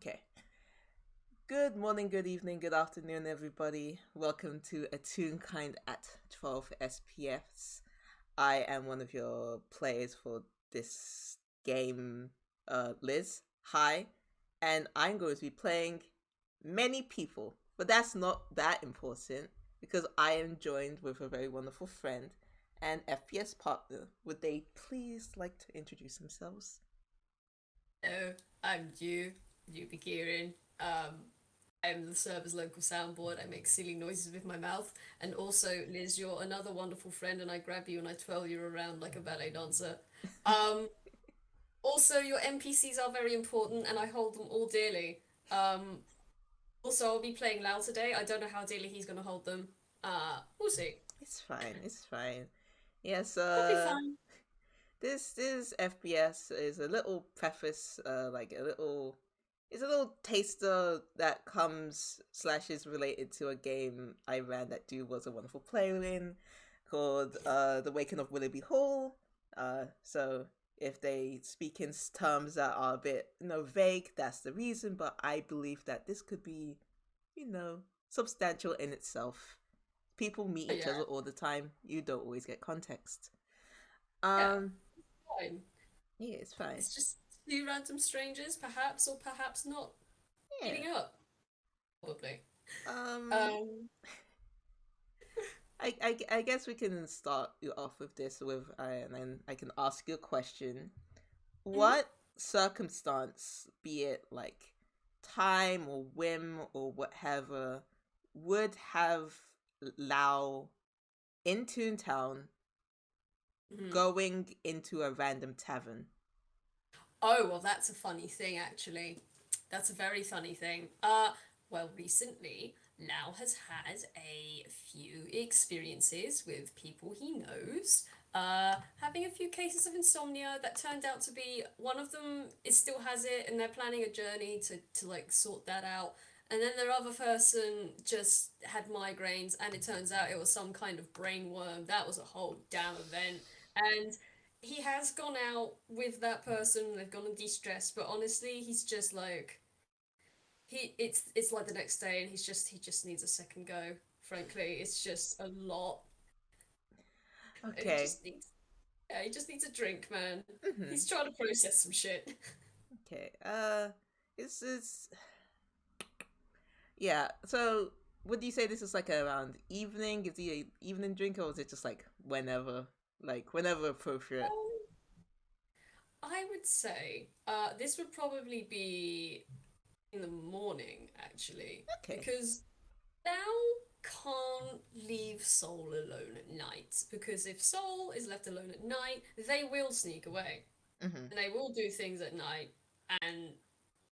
Okay. Good morning, good evening, good afternoon, everybody. Welcome to a Toonkind at 12 SPFs. I am one of your players for this game, Lizz. Hi. And I'm going to be playing many people, but that's not that important because I am joined with a very wonderful friend and FPS partner. Would they please like to introduce themselves? Hello, I'm Juby Kieran. I'm the server's local soundboard. I make silly noises with my mouth. And also, Liz, you're another wonderful friend, and I grab you and I twirl you around like a ballet dancer. Um, Also, your NPCs are very important, and I hold them all dearly. Um, Also, I'll be playing Lao today. I don't know how dearly he's going to hold them. We'll see. It's fine, it's fine. Yes, It'll be fine. this FPS is a little preface, like a little, it's a little taster that comes slash is related to a game I ran that dude was a wonderful player in, called The Waking of Willoughby Hall. So if they speak in terms that are a bit vague, that's the reason. But I believe that this could be, substantial in itself. People meet each Yeah, other all the time. You don't always get context. yeah, Um, fine. yeah, it's fine. It's just two random strangers, perhaps or perhaps not, Yeah. meeting up. Probably. Um, Um, I guess we can start you off with this and then I can ask you a question. mhm. What circumstance, be it like time or whim or whatever, would have Lao in Toontown Mhm. going into a random tavern? Oh, well, that's a funny thing, actually. That's a very funny thing. Well, recently, Lau has had a few experiences with people he knows, having a few cases of insomnia that turned out to be one of them is still has it, and they're planning a journey to like sort that out. And then their other person just had migraines, and it turns out it was some kind of brain worm. That was a whole damn event. And he has gone out with that person, they've gone and de-stressed, but honestly, he's just like it's like the next day and he just needs a second go. Frankly, it's just a lot. And he Okay. just needs yeah, he just needs a drink, man. Mm-hmm. He's trying to process some shit. Okay. It's yeah. So, would you say this is like around evening? Is he a evening drinker, or is it just like whenever appropriate? Um, I would say this would probably be in the morning, actually, Okay. because now can't leave Soul alone at night because if Soul is left alone at night, they will sneak away Mm-hmm. and they will do things at night, and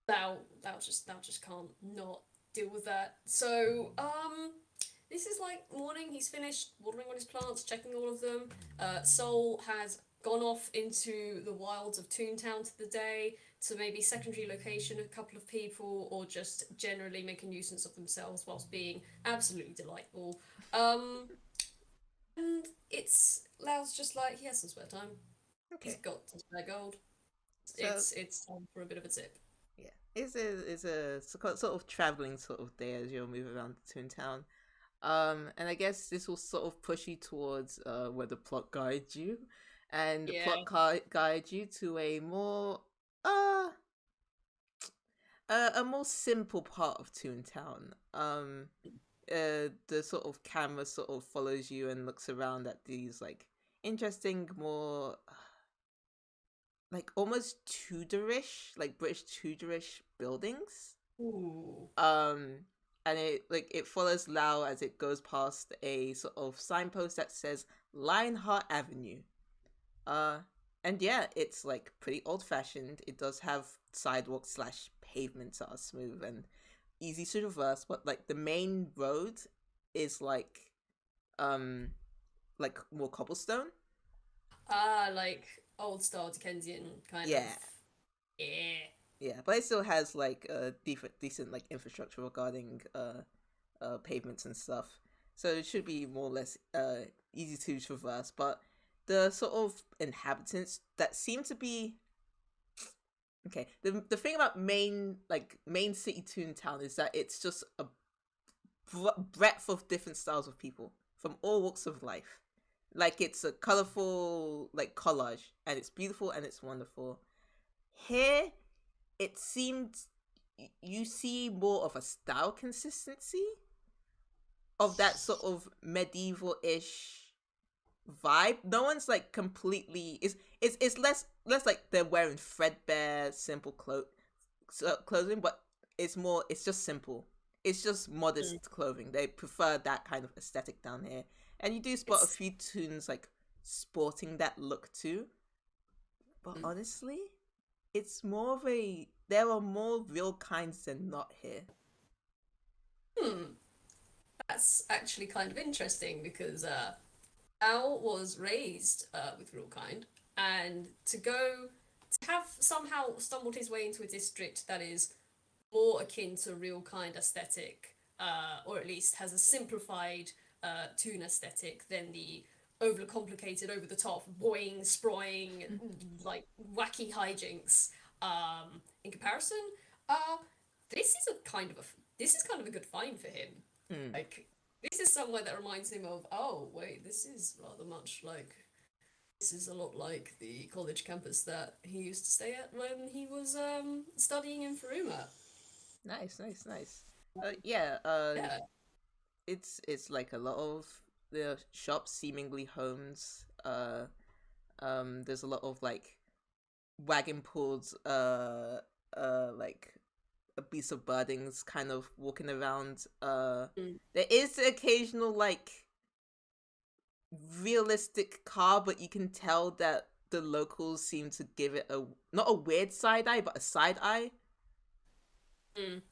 thou just can't not deal with that. So this is like morning. He's finished watering on his plants, checking all of them. Soul has gone off into the wilds of Toontown to the day to maybe secondary location a couple of people or just generally make a nuisance of themselves whilst being absolutely delightful. Um, and it's Lau's just like he has some spare time. He's Okay. got some spare gold. So It's time for a bit of a tip. yeah, sort of traveling sort of day as you'll move around Toontown. And I guess this will sort of push you towards where the plot guides you, and the Yeah. guides you to uh a more simple part of Toontown. The sort of camera sort of follows you and looks around at these like interesting, more like almost Tudorish, like British Tudorish buildings. Ooh. Um, and it follows Lao as it goes past a sort of signpost that says Lionheart Avenue. Uh, and yeah, it's like pretty old fashioned. It does have sidewalks slash pavements that are smooth and easy to traverse, but like the main road is um like more cobblestone. Ah, like old style Dickensian kind of. Yeah, Yeah. yeah, but it still has like a decent like infrastructure regarding pavements and stuff. So it should be more or less easy to traverse. But the sort of inhabitants that seem to be Okay. The thing about main city Toontown is that it's just a breadth of different styles of people from all walks of life. Like it's a colorful like collage, and it's beautiful and it's wonderful. Here, it seemed you see more of a style consistency of that sort of medieval-ish vibe. No one's like completely. It's less like they're wearing threadbare, simple clothing, but it's more. It's just simple. It's just modest clothing. They prefer that kind of aesthetic down here, and you do spot a few tunes like sporting that look too. But honestly, it's more of a. There are more real kinds than not here. That's actually kind of interesting because Al was raised with Real Kind, and to have somehow stumbled his way into a district that is more akin to Real Kind aesthetic, or at least has a simplified tune aesthetic than the overly complicated, over the top, boing, sproing, like wacky hijinks. In comparison, uh, this is kind of a good find for him. Like this is somewhere that reminds him of, oh wait, this is rather much like this is a lot like the college campus that he used to stay at when he was studying in Furuma. Nice, nice, nice. Yeah. Yeah. It's like a lot of the shops seemingly homes. There's a lot of like wagon pulls. Like a piece of buddings kind of walking around. There is the occasional like realistic car, but you can tell that the locals seem to give it a not a weird side eye, but a side eye.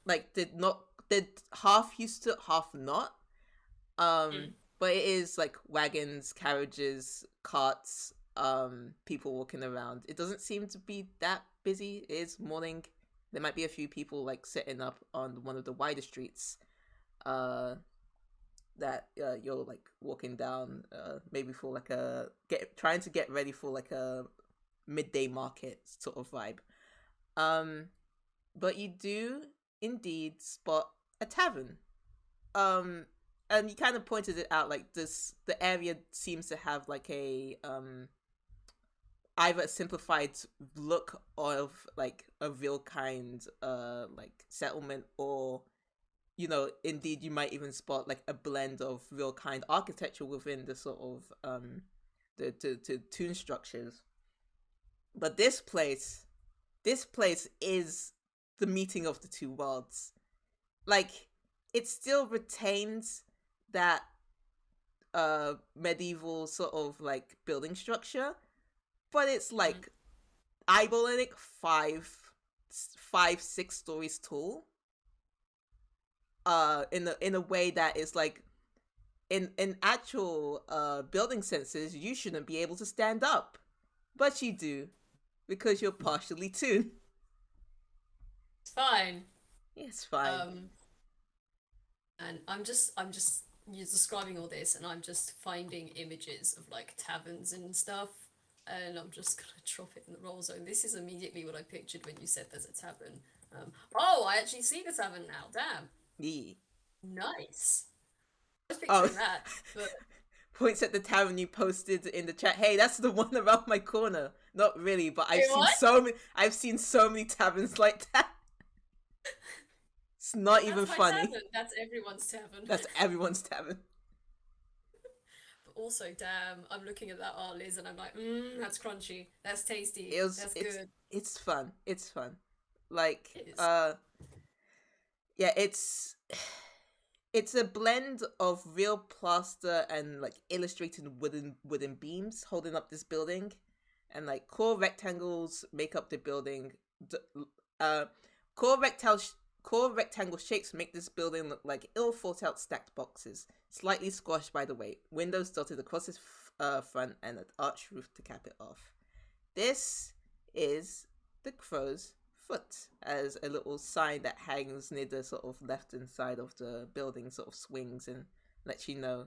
Like did half used to, half not. But it is like wagons, carriages, carts, people walking around. It doesn't seem to be that busy. It is morning. There might be a few people like sitting up on one of the wider streets. That you're like walking down, maybe for like trying to get ready for like a midday market sort of vibe. But you do indeed spot a tavern. And you kind of pointed it out, like the area seems to have like a either a simplified look of like a real kind like settlement, or indeed you might even spot like a blend of real kind architecture within the sort of the tune structures. But this place is the meeting of the two worlds. Like it still retains that medieval sort of like building structure, but it's like eyeballing it 6 stories tall. In a way that is like in actual building senses, you shouldn't be able to stand up, but you do because you're partially tuned. It's fine. Yeah, it's fine. And I'm just you're describing all this, and I'm just finding images of like taverns and stuff, and I'm just gonna drop it in the roll zone. This is immediately what I pictured when you said there's a tavern. Oh, I actually see the tavern now. Damn. Yeah. Nice. I was picturing Oh. that, but Points at the tavern you posted in the chat. Hey, that's the one around my corner. Not really, but I've seen so many taverns like that. It's not that's even my funny. tavern. That's everyone's tavern. That's everyone's tavern. But also, damn, I'm looking at that Lizz, and I'm like, that's crunchy. That's tasty. That's good. It's fun. It's fun. Like, It is. Yeah, it's a blend of real plaster and like illustrated wooden beams holding up this building, and like core rectangles make up the building. Core rectangle shapes make this building look like ill thought out stacked boxes, slightly squashed by the weight. Windows dotted across its front, and an arched roof to cap it off. This is the Crow's Foot, as a little sign that hangs near the sort of left-hand side of the building sort of swings and lets you know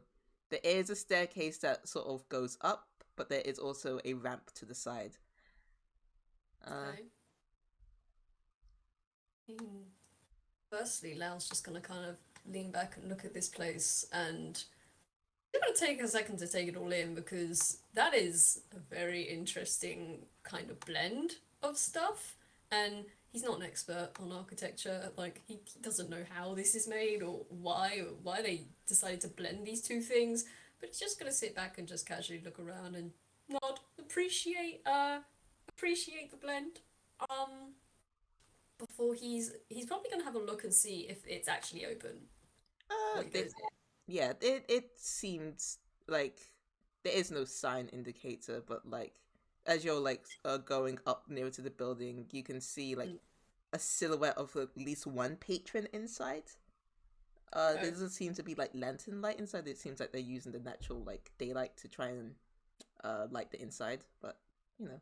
there is a staircase that sort of goes up, but there is also a ramp to the side. Okay. firstly, Lao's just gonna kind of lean back and look at this place, and it's gonna take a second to take it all in because that is a very interesting kind of blend of stuff. And he's not an expert on architecture. Like he doesn't know how this is made or why they decided to blend these two things. But he's just gonna sit back and just casually look around and nod, appreciate the blend. Um, before he's probably gonna have a look and see if it's actually open. Uh, Before he it, goes yeah, it seems like there is no sign indicator, but like as you're like going up near to the building, you can see like in. a silhouette of at least one patron inside. There Okay. doesn't seem to be like lantern light inside. It seems like they're using the natural like daylight to try and light the inside, but you know.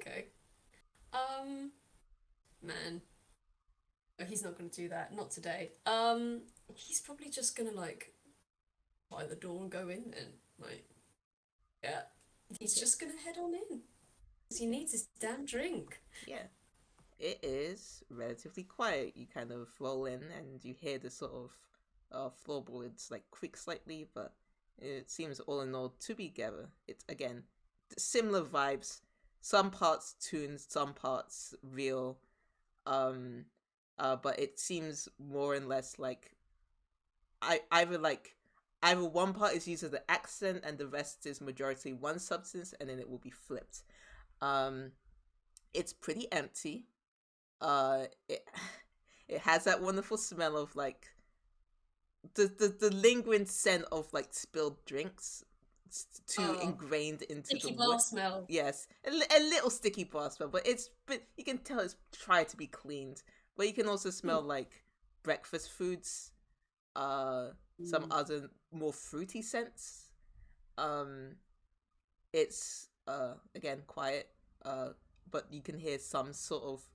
Okay. Um, man. No, he's not gonna do that. Not today. He's probably just gonna like by the door and go in and like yeah. He's Yeah, just gonna head on in. 'Cause he needs his damn drink. yeah. It is relatively quiet. You kind of roll in and you hear the sort of floorboards like creak slightly, but it seems all in all to be together. It's again similar vibes. Some parts tuned, some parts real. Um, but it seems more and less like I either one part is used as the accent and the rest is majority one substance, and then it will be flipped. Um, it's pretty empty. It it has that wonderful smell of like the lingering scent of like spilled drinks too Oh, ingrained into the sticky wood. bar smell. Yes, a little sticky bar smell, but you can tell it's tried to be cleaned. But you can also smell Mm. like breakfast foods, uh, some Mm. other more fruity scents. Um, it's again quiet, but you can hear some sort of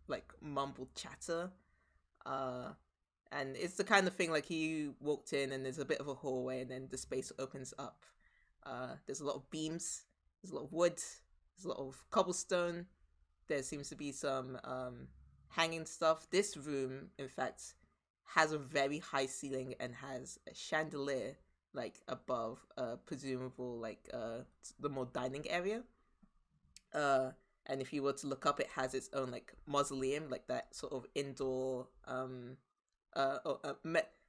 like mumbled chatter. Uh, and it's the kind of thing like you walked in and there's a bit of a hallway and then the space opens up. There's a lot of beams, there's a lot of wood, there's a lot of cobblestone. There seems to be some hanging stuff. This room, in fact, has a very high ceiling and has a chandelier like above presumable like the more dining area. uh and if you were to look up, it has its own like mausoleum, like that sort of indoor oh,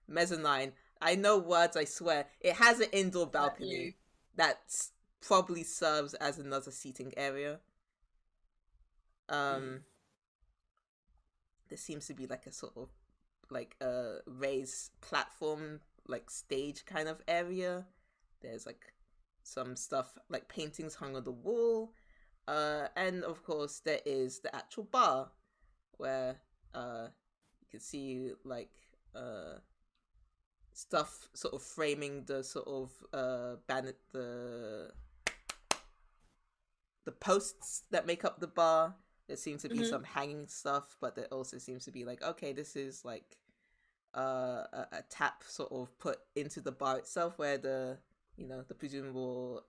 mezzanine. I know words, I swear. It has an indoor That you. balcony that probably serves as another seating area. Mm. um there seems to be like a sort of like a raised platform like stage kind of area. There's like some stuff like paintings hung on the wall. And of course there is the actual bar where you can see like stuff sort of framing the sort of the posts that make up the bar. There seems to be Mm-hmm. some hanging stuff, but there also seems to be like, okay, this is like a tap sort of put into the bar itself, where the the presumable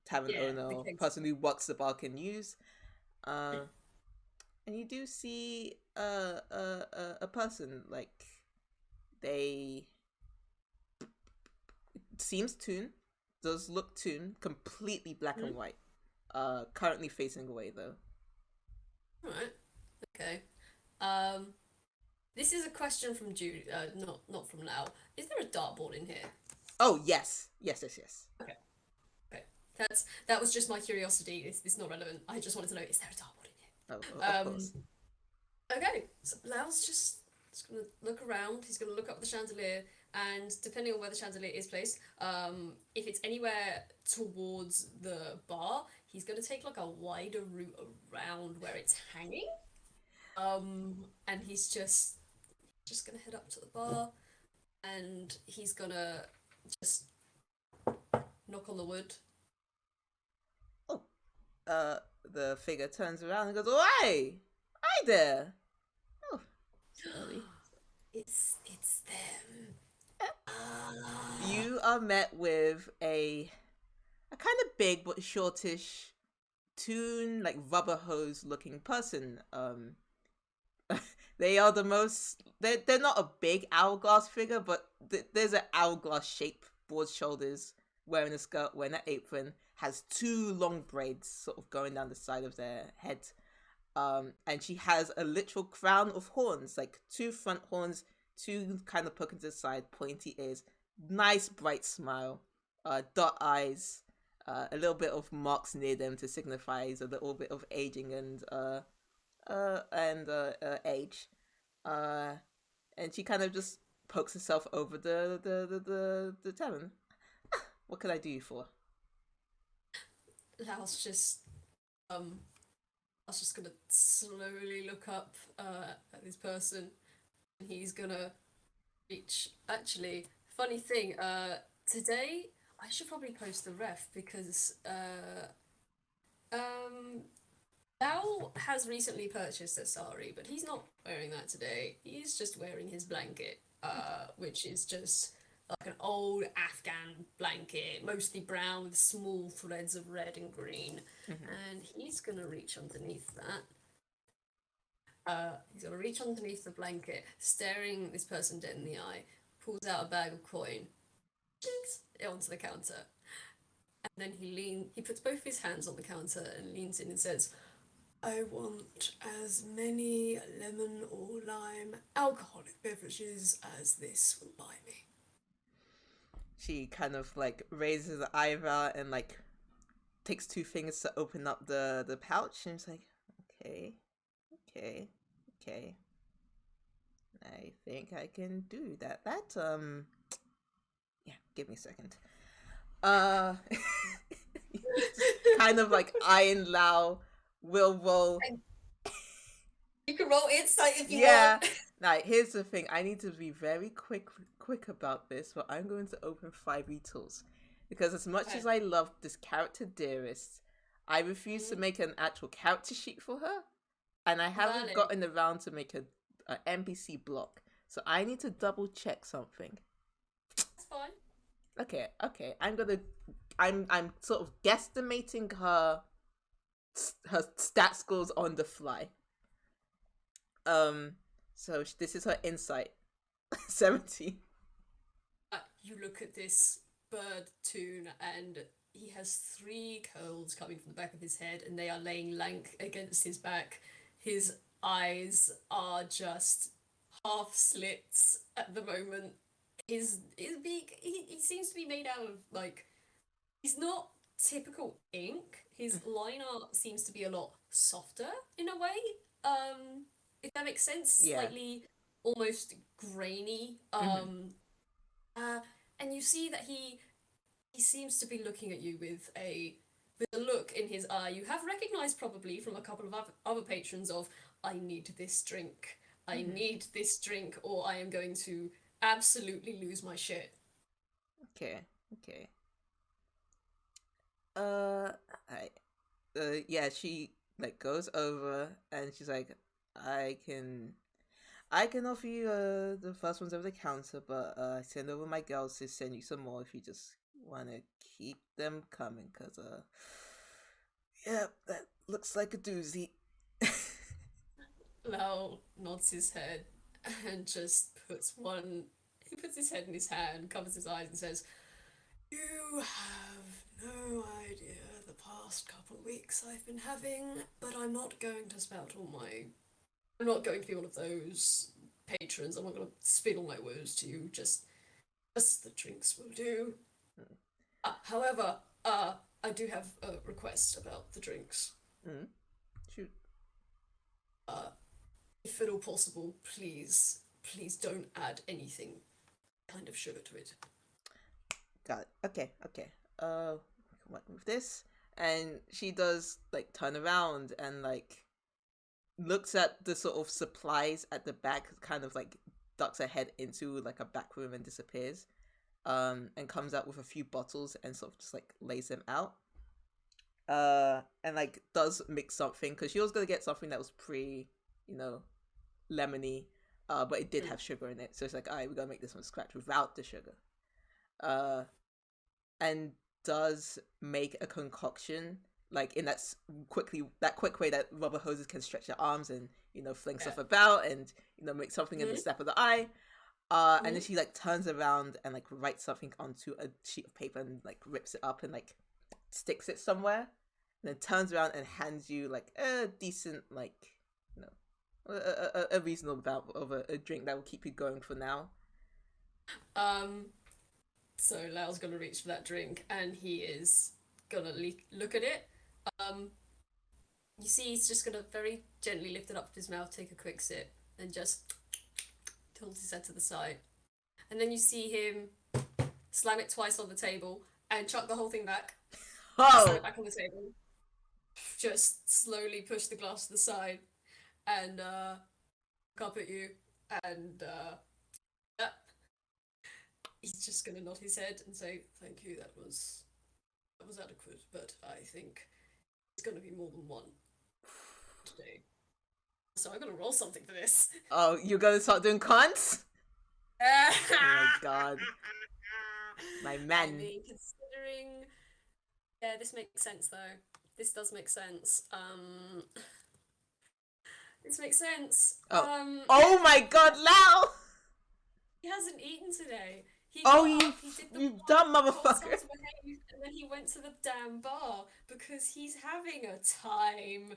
tavern Yeah, owner the or case. person who works the bar can use. Uh, and you do see a person like they seems tuned, does look tuned, completely black Mm-hmm. and white. Currently facing away though. All right. Okay. Um, this is a question from Jude, not from Lau. Is there a dartboard in here? Oh yes, yes, yes, yes. Okay. Okay. That was just my curiosity. It's not relevant. I just wanted to know, is there a dartboard Oh, in of here? course. Okay. So Lau's just gonna look around. He's gonna look up the chandelier, and depending on where the chandelier is placed, if it's anywhere towards the bar, he's gonna take like a wider route around where it's hanging. And he's just gonna head up to the bar, and he's gonna just knock on the wood. Oh, the figure turns around and goes, "Oh, hey, hi there. Oh, it's early." It's them. Ah. You are met with a kind of big but shortish, toon like rubber hose looking person. They are the most. They're not a big hourglass figure, but there's an hourglass shape, broad shoulders, wearing a skirt, wearing an apron, has two long braids sort of going down the side of their head. And she has a literal crown of horns, like two front horns, two kind of poking to the side, pointy ears, nice bright smile, dot eyes, a little bit of marks near them to signify a little bit of aging and age. Uh, and she kind of just pokes herself over the tavern. What can I do you for? Lao's just I was just gonna slowly look up at this person, and he's gonna reach. Actually, funny thing. Today I should probably post the ref because um Lau has recently purchased a sari, but he's not wearing that today. He's just wearing his blanket, which is just like an old Afghan blanket, mostly brown with small threads of red and green. And he's gonna reach underneath that. He's gonna reach underneath the blanket, staring this person dead in the eye, pulls out a bag of coin, jinks it onto the counter. And then he puts both his hands on the counter and leans in and says, I want as many lemon or lime alcoholic beverages as this will buy me. She kind of like raises the eyebrow and like takes two fingers to open up the pouch, and she's like, okay. I think I can do that. Yeah, give me a second. Kind of like eyeing Lao will roll. You can roll insight if you want. Now, here's the thing. I need to be very quick about this, but I'm going to open 5 tools. Because as much as I love this character Dearest, I refuse to make an actual character sheet for her. And I haven't gotten around to make an NPC block. So I need to double check something. That's fine. Okay. I'm sort of guesstimating her stat scores on the fly. So this is her insight. 17. You look at this bird Toon, and he has 3 curls coming from the back of his head, and they are laying lank against his back. His eyes are just half slits at the moment. His beak, he seems to be made out of, like, he's not typical ink. His line art seems to be a lot softer in a way. If that makes sense. Yeah. Slightly almost grainy. And you see that he seems to be looking at you with a look in his eye you have recognized probably from a couple of other patrons of, I need this drink. I need this drink, or I am going to absolutely lose my shit. Okay. Yeah, she like goes over and she's like, I can offer you the first ones over the counter, but I send over my girls to send you some more if you just want to keep them coming, because yeah, that looks like a doozy. Lau nods his head and just he puts his head in his hand, covers his eyes and says, you have no idea the past couple of weeks I've been having, but I'm not going to I'm not going to be one of those patrons. I'm not going to spill all my woes to you. Just the drinks will do. However, I do have a request about the drinks. Shoot. If at all possible, please don't add anything kind of sugar to it. Got it. Okay. What with this? And she does like turn around and like looks at the sort of supplies at the back, kind of like ducks her head into like a back room and disappears. And comes out with a few bottles and sort of just like lays them out. And like does mix something, because she was gonna get something that was lemony, but it did have sugar in it. So it's like, alright, we're gonna make this from scratch without the sugar. And does make a concoction like in that quick way that rubber hoses can stretch their arms, and fling Yeah. stuff about and make something in the Mhm. step of the eye. And then she like turns around and like writes something onto a sheet of paper and like rips it up and like sticks it somewhere, and then turns around and hands you like a decent like a reasonable amount of a drink that will keep you going for now. Um, so Lao's gonna reach for that drink and he is gonna look at it. Um, you see, he's just gonna very gently lift it up to his mouth, take a quick sip, and just tilt his head to the side. And then you see him slam it twice on the table and chuck the whole thing back, slam Oh, it back on the table, just slowly push the glass to the side, and look up at you, and yeah, he's just gonna nod his head and say, "Thank you, that was adequate, but I think it's gonna be more than one today. So I'm gonna roll something for this." oh, you're gonna start doing cons? Oh my god, my I man. mean, considering, yeah, this makes sense though. This does make sense. This makes sense. Oh, oh my god, Lao. He hasn't eaten today. He Oh, got up, he did the you dumb got himself motherfucker. to behave, and then he went to the damn bar because he's having a time.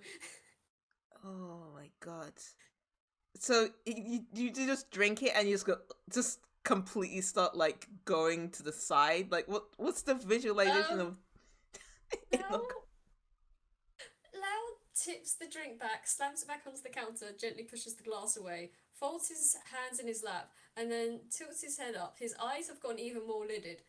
Oh my god. So you just drink it and you just completely start like going to the side. Like what's the visualization Um, of? Lau, Lau tips the drink back, slams it back onto the counter, gently pushes the glass away, folds his hands in his lap, and then tilts his head up. His eyes have gone even more lidded.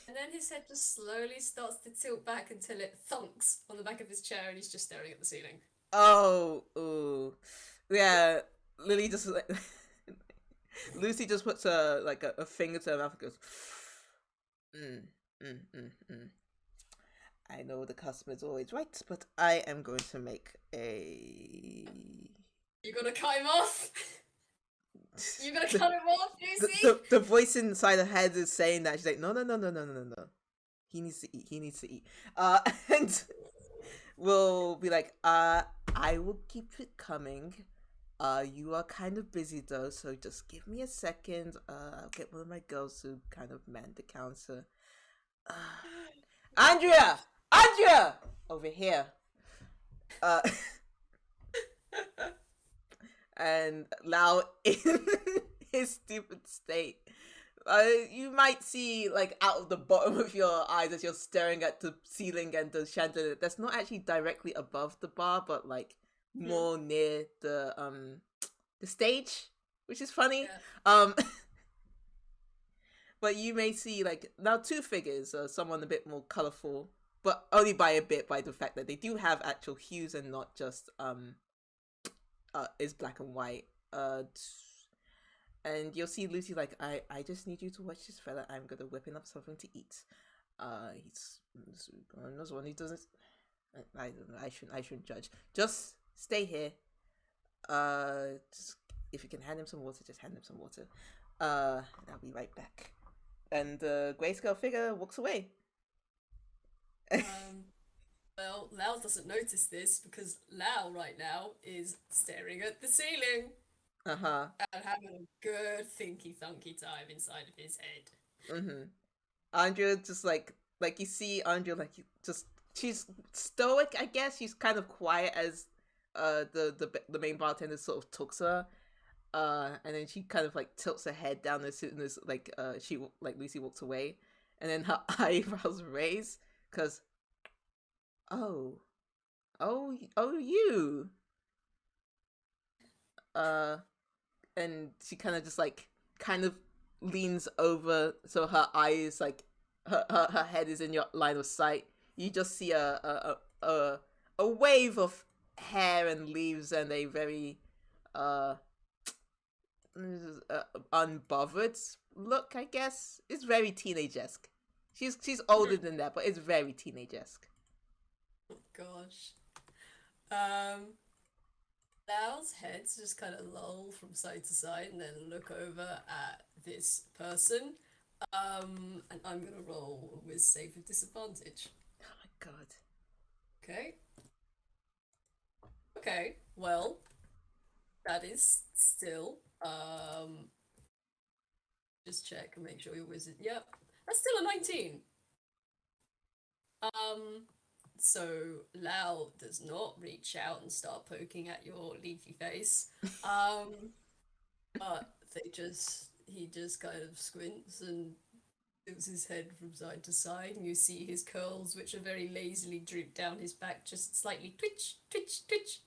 And then his head just slowly starts to tilt back until it thunks on the back of his chair and he's just staring at the ceiling. Oh, ooh, yeah. Lily just like Lucy just puts a finger to her mouth and goes, mm, mm, mm, mm. I know the customer's always right, but I am going to make a. You gonna cut him off? You gonna cut him off, Lucy? The voice inside her head is saying that she's like, no, no, no, no, no, no, no, no. He needs to eat. He needs to eat. And we'll be like, I will keep it coming. You are kind of busy though, so just give me a second. I'll get one of my girls to kind of man the counter. Andria! Andria! Over here. Uh, and Lao in his stupid state. You might see like out of the bottom of your eyes as you're staring at the ceiling and the chandelier that's not actually directly above the bar, but like more near the stage, which is funny. Yeah. But you may see like now two figures, someone a bit more colorful, but only by a bit by the fact that they do have actual hues and not just is black and white. And you'll see Lucy like, I just need you to watch this fella. I'm gonna whip him up something to eat. He's knows one. He doesn't. I shouldn't judge. Just stay here. Just if you can hand him some water, just hand him some water. I'll be right back. And the grayscale figure walks away. Well, Lao doesn't notice this because Lao right now is staring at the ceiling Uh-huh. and having a good thinky thunky time inside of his head. Mm-hmm. Andrea just like you see Andrea like just she's stoic, I guess. She's kind of quiet as the main bartender sort of talks to her. And then she kind of like tilts her head down as soon as like she like Lucy walks away, and then her eyebrows raise because oh you and she kind of just like kind of leans over so her eyes like her head is in your line of sight. You just see a wave of hair and leaves and a very unbothered look, I guess. It's very teenage-esque. She's older than that, but it's very teenage-esque. Oh gosh. Lao's heads just kind of loll from side to side and then look over at this person. And I'm gonna roll with save with disadvantage. Oh my god. Okay. Okay, well, That is still just check and make sure your wizard. Yep, that's still a 19. Um, so Lao does not reach out and start poking at your leafy face. But he just kind of squints and moves his head from side to side, and you see his curls, which are very lazily drooped down his back, just slightly twitch, twitch, twitch.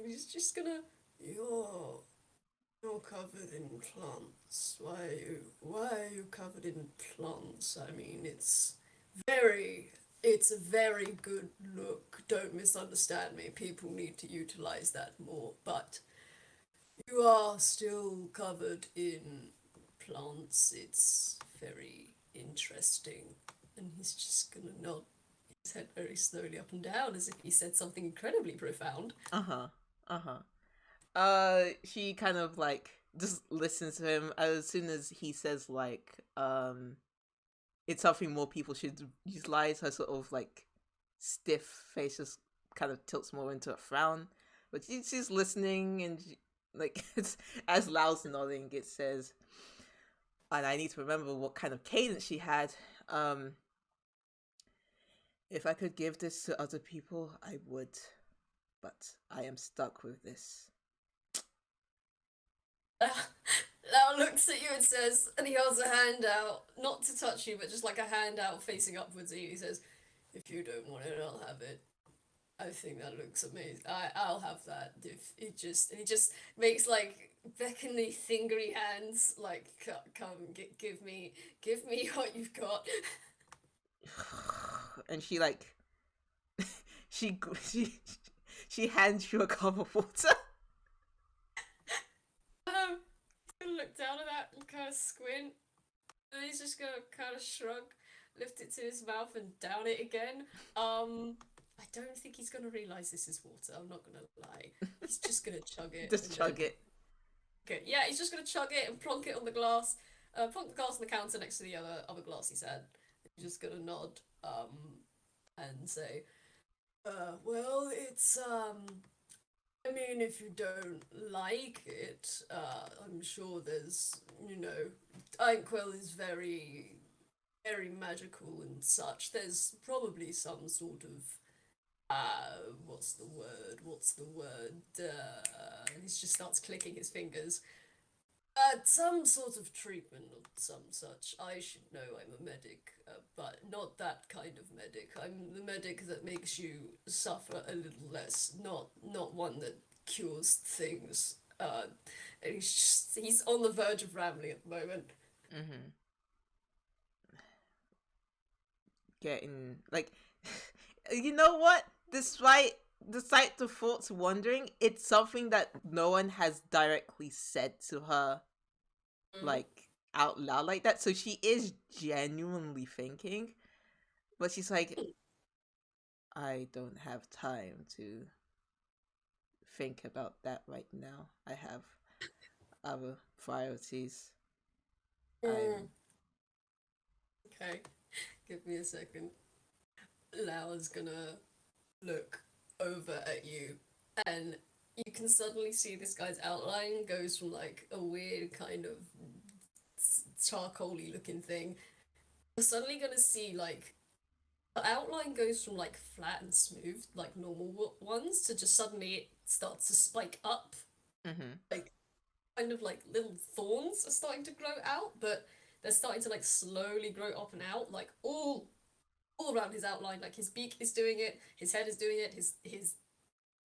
He's just gonna. You're you're covered in plants. Why are you covered in plants? I mean, very it's a very good look. Don't misunderstand me. People need to utilize that more, but you are still covered in plants. It's very interesting. And he's just gonna nod his head very slowly up and down as if he said something incredibly profound. Uh-huh. Uh-huh. She kind of like just listens to him as soon as he says like it's something more people should utilize. Her sort of like stiff face just kind of tilts more into a frown, but she's listening, and like it's, as Lao's nodding, it says, and I need to remember what kind of cadence she had. If I could give this to other people, I would, but I am stuck with this. Lau looks at you and says, and he holds a hand out, not to touch you, but just like a hand out facing upwards at you. He says, "If you don't want it, I'll have it. I think that looks amazing. I'll have that." If he just makes like beckoning fingery hands, like come give me what you've got. And she like she she she hands you a cup of water. He's gonna look down at that and kind of squint, and he's just gonna kind of shrug, lift it to his mouth, and down it again. I don't think he's gonna realize this is water. I'm not gonna lie. He's just gonna chug it. Just chug it. Okay, yeah, he's just gonna chug it and plonk it on the glass. Plonk the glass on the counter next to the other glass he's had. He's just gonna nod, and say, well, it's I mean, if you don't like it, I'm sure there's, Inkwell is very, very magical and such. There's probably some sort of, what's the word? And he just starts clicking his fingers. Some sort of treatment or some such. I should know, I'm a medic, but not that kind of medic. I'm the medic that makes you suffer a little less, not one that cures things. And he's on the verge of rambling at the moment. Mm-hmm. Getting like, you know what? Despite the thoughts wandering, it's something that no one has directly said to her, like out loud like that. So she is genuinely thinking, but she's like, I don't have time to think about that right now. I have other priorities. Okay, give me a second. Laura's gonna look over at you, and you can suddenly see this guy's outline goes from like a weird kind of charcoaly looking thing. You're suddenly gonna see like the outline goes from like flat and smooth, like normal ones, to just suddenly it starts to spike up. Like kind of like little thorns are starting to grow out, but they're starting to like slowly grow up and out, like all around his outline. Like his beak is doing it, his head is doing it, his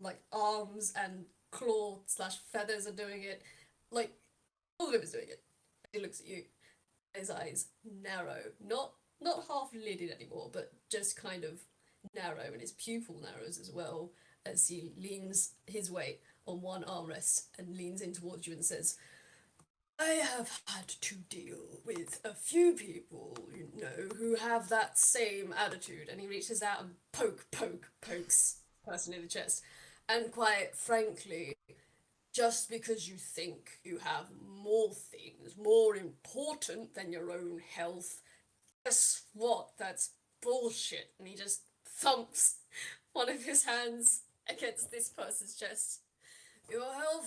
like arms and claw slash feathers are doing it, like all of him is doing it. He looks at you, his eyes narrow, not half lidded anymore, but just kind of narrow, and his pupil narrows as well as he leans his weight on one armrest and leans in towards you and says, I have had to deal with a few people, who have that same attitude. And he reaches out and pokes the person in the chest. And quite frankly, just because you think you have more things more important than your own health, guess what? That's bullshit. And he just thumps one of his hands against this person's chest.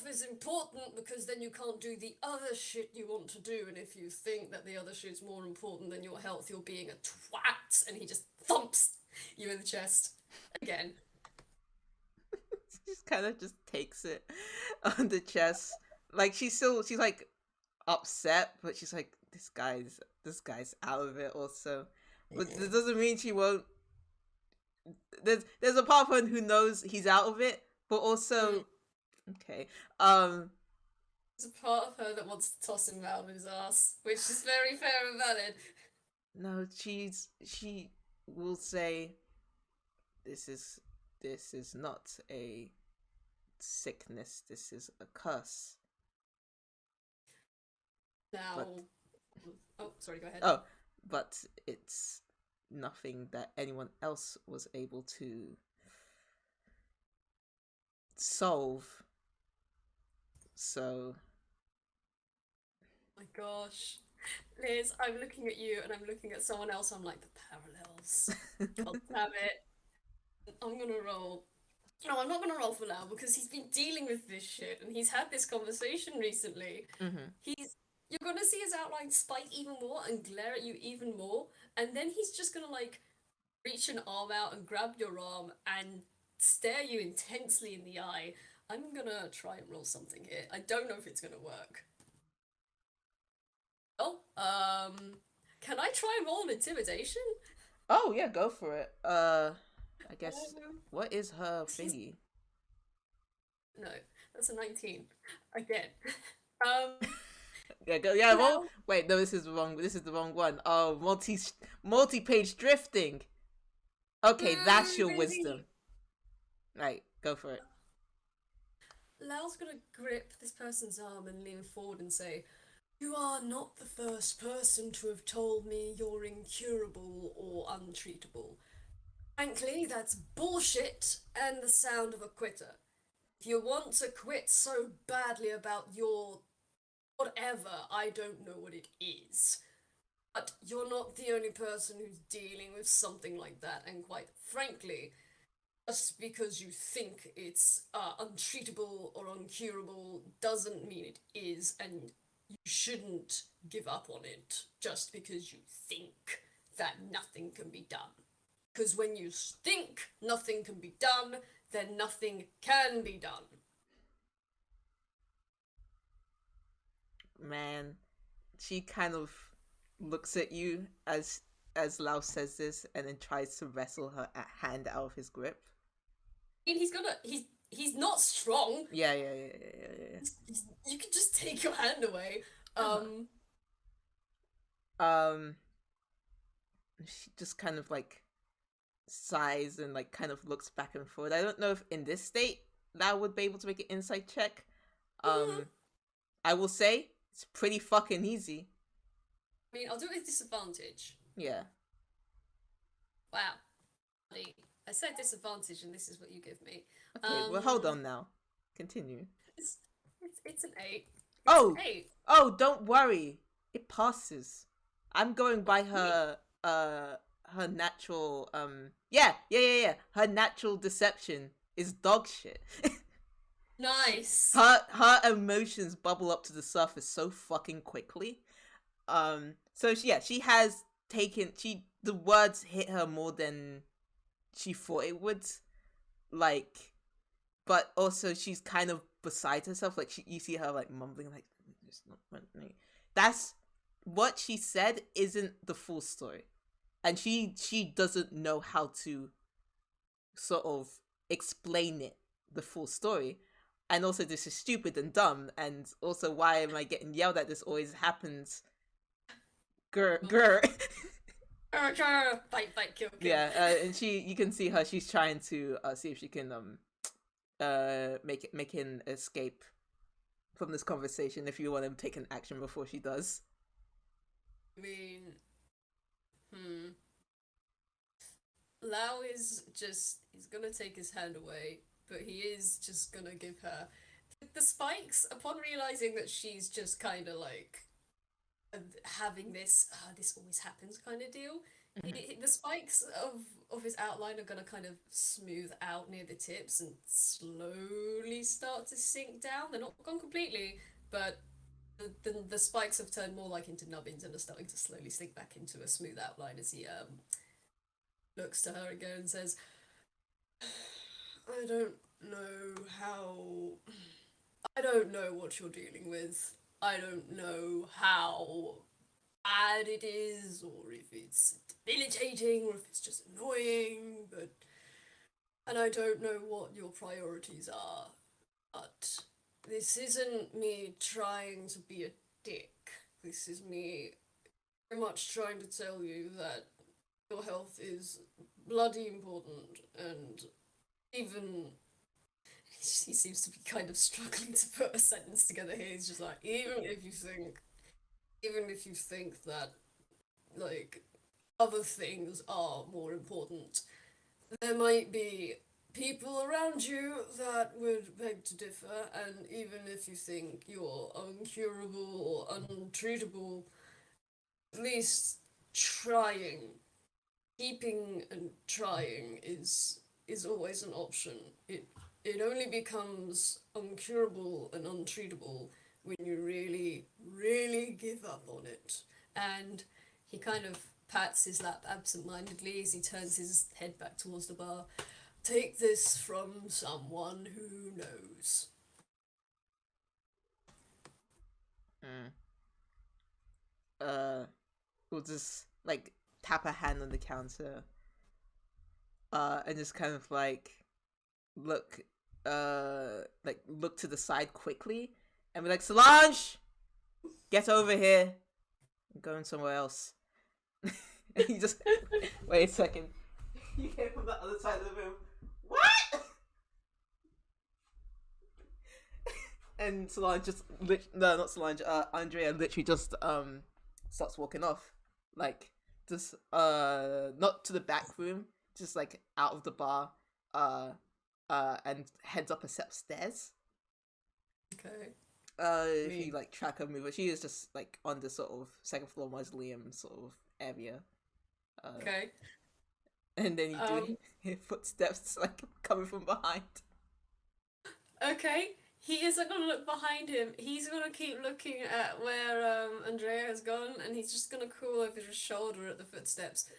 health is important because then you can't do the other shit you want to do, and if you think that the other shit's more important than your health, you're being a twat. And he just thumps you in the chest again. She just kind of just takes it on the chest. Like she's like upset, but she's like, this guy's out of it also. But this doesn't mean she won't. There's a part of her who knows he's out of it, but also okay. There's a part of her that wants to toss him out of his ass, which is very fair and valid. No, she will say, this is not a sickness. This is a curse. Now, But, oh, sorry, go ahead. oh, but it's nothing that anyone else was able to solve. So, My gosh. Liz, I'm looking at you and I'm looking at someone else. I'm like, the parallels. God damn it. I'm gonna roll. No, I'm not gonna roll for now because he's been dealing with this shit and he's had this conversation recently. You're gonna see his outline spike even more and glare at you even more, and then he's just gonna like reach an arm out and grab your arm and stare you intensely in the eye. I'm gonna try and roll something here. I don't know if it's gonna work. Oh, can I try and roll an intimidation? oh yeah, go for it. I guess what is her thingy? No, that's a 19. Again. Um, Yeah, go. Yeah, well, Now, wait, no, this is the wrong. This is the wrong one. Oh, multi-page drifting. Okay, that's your really? wisdom. Right, go for it. Lao's gonna grip this person's arm and lean forward and say, "You are not the first person to have told me you're incurable or untreatable. Frankly, that's bullshit and the sound of a quitter. If you want to quit so badly about your whatever, I don't know what it is. But you're not the only person who's dealing with something like that, and quite frankly, just because you think it's untreatable or uncurable doesn't mean it is, and you shouldn't give up on it just because you think that nothing can be done. Because when you think nothing can be done, then nothing can be done." Man, she kind of looks at you as Lao says this, and then tries to wrestle her hand out of his grip. I mean, he's not strong. Yeah, yeah, yeah, yeah, yeah, yeah. You can just take your hand away. Uh-huh. Um, she just kind of like sighs and like kind of looks back and forth. I don't know if in this state that would be able to make an insight check. Mhm. I will say it's pretty fucking easy. I mean, I'll do it with disadvantage. Yeah. Wow. I said disadvantage, and this is what you give me. Okay. Well, hold on now. Continue. It's, it's an 8. It's Oh, an 8. don't worry. It passes. I'm going by her her natural yeah. Her natural deception is dog shit. Nice. Her emotions bubble up to the surface so fucking quickly. So she has taken the words hit her more than she thought it would. Like, but also she's kind of beside herself. Like you see her like mumbling like, "It's not me." That's what she said isn't the full story, and she doesn't know how to sort of explain it, the full story. And also this is stupid and dumb, and also why am I getting yelled at? This always happens. Grr. Bite, kill. Yeah, and you can see her. She's trying to see if she can make an escape from this conversation. If you want to take an action before she does. I mean, Lao is he's gonna take his hand away, but he is just gonna give her the spikes upon realizing that she's just kind of like having this always happens kind of deal. Mhm. The spikes of his outline are gonna kind of smooth out near the tips and slowly start to sink down. They're not gone completely, but the spikes have turned more like into nubbins and are starting to slowly sink back into a smooth outline as he looks to her again and says, I don't know how. I don't know what you're dealing with. I don't know how bad it is, or if it's debilitating, or if it's just annoying, but. And I don't know what your priorities are, but this isn't me trying to be a dick. This is me very much trying to tell you that your health is bloody important, and even he seems to be kind of struggling to put a sentence together here. He's just like, even if you think that like other things are more important, there might be people around you that would beg to differ, and even if you think you're uncurable or untreatable, at least trying, keeping and trying is always an option. It only becomes uncurable and untreatable when you really, really give up on it. And he kind of pats his lap absentmindedly as he turns his head back towards the bar. Take this from someone who knows. Mm. Uh, we'll just like tap a hand on the counter, and just kind of look, look to the side quickly, and be like, Solange, get over here. I'm going somewhere else. And you just wait a second. You came from the other side of the room. What? And Solange just no, not Solange. Andrea literally just starts walking off, like just not to the back room, just like out of the bar, and heads up a set of stairs. Okay. If you like track her movement, she is just like on the sort of second floor mausoleum sort of area. Okay. And then you do hear footsteps like coming from behind. Okay. He isn't gonna look behind him. He's gonna keep looking at where Andrea has gone, and he's just gonna call over his shoulder at the footsteps.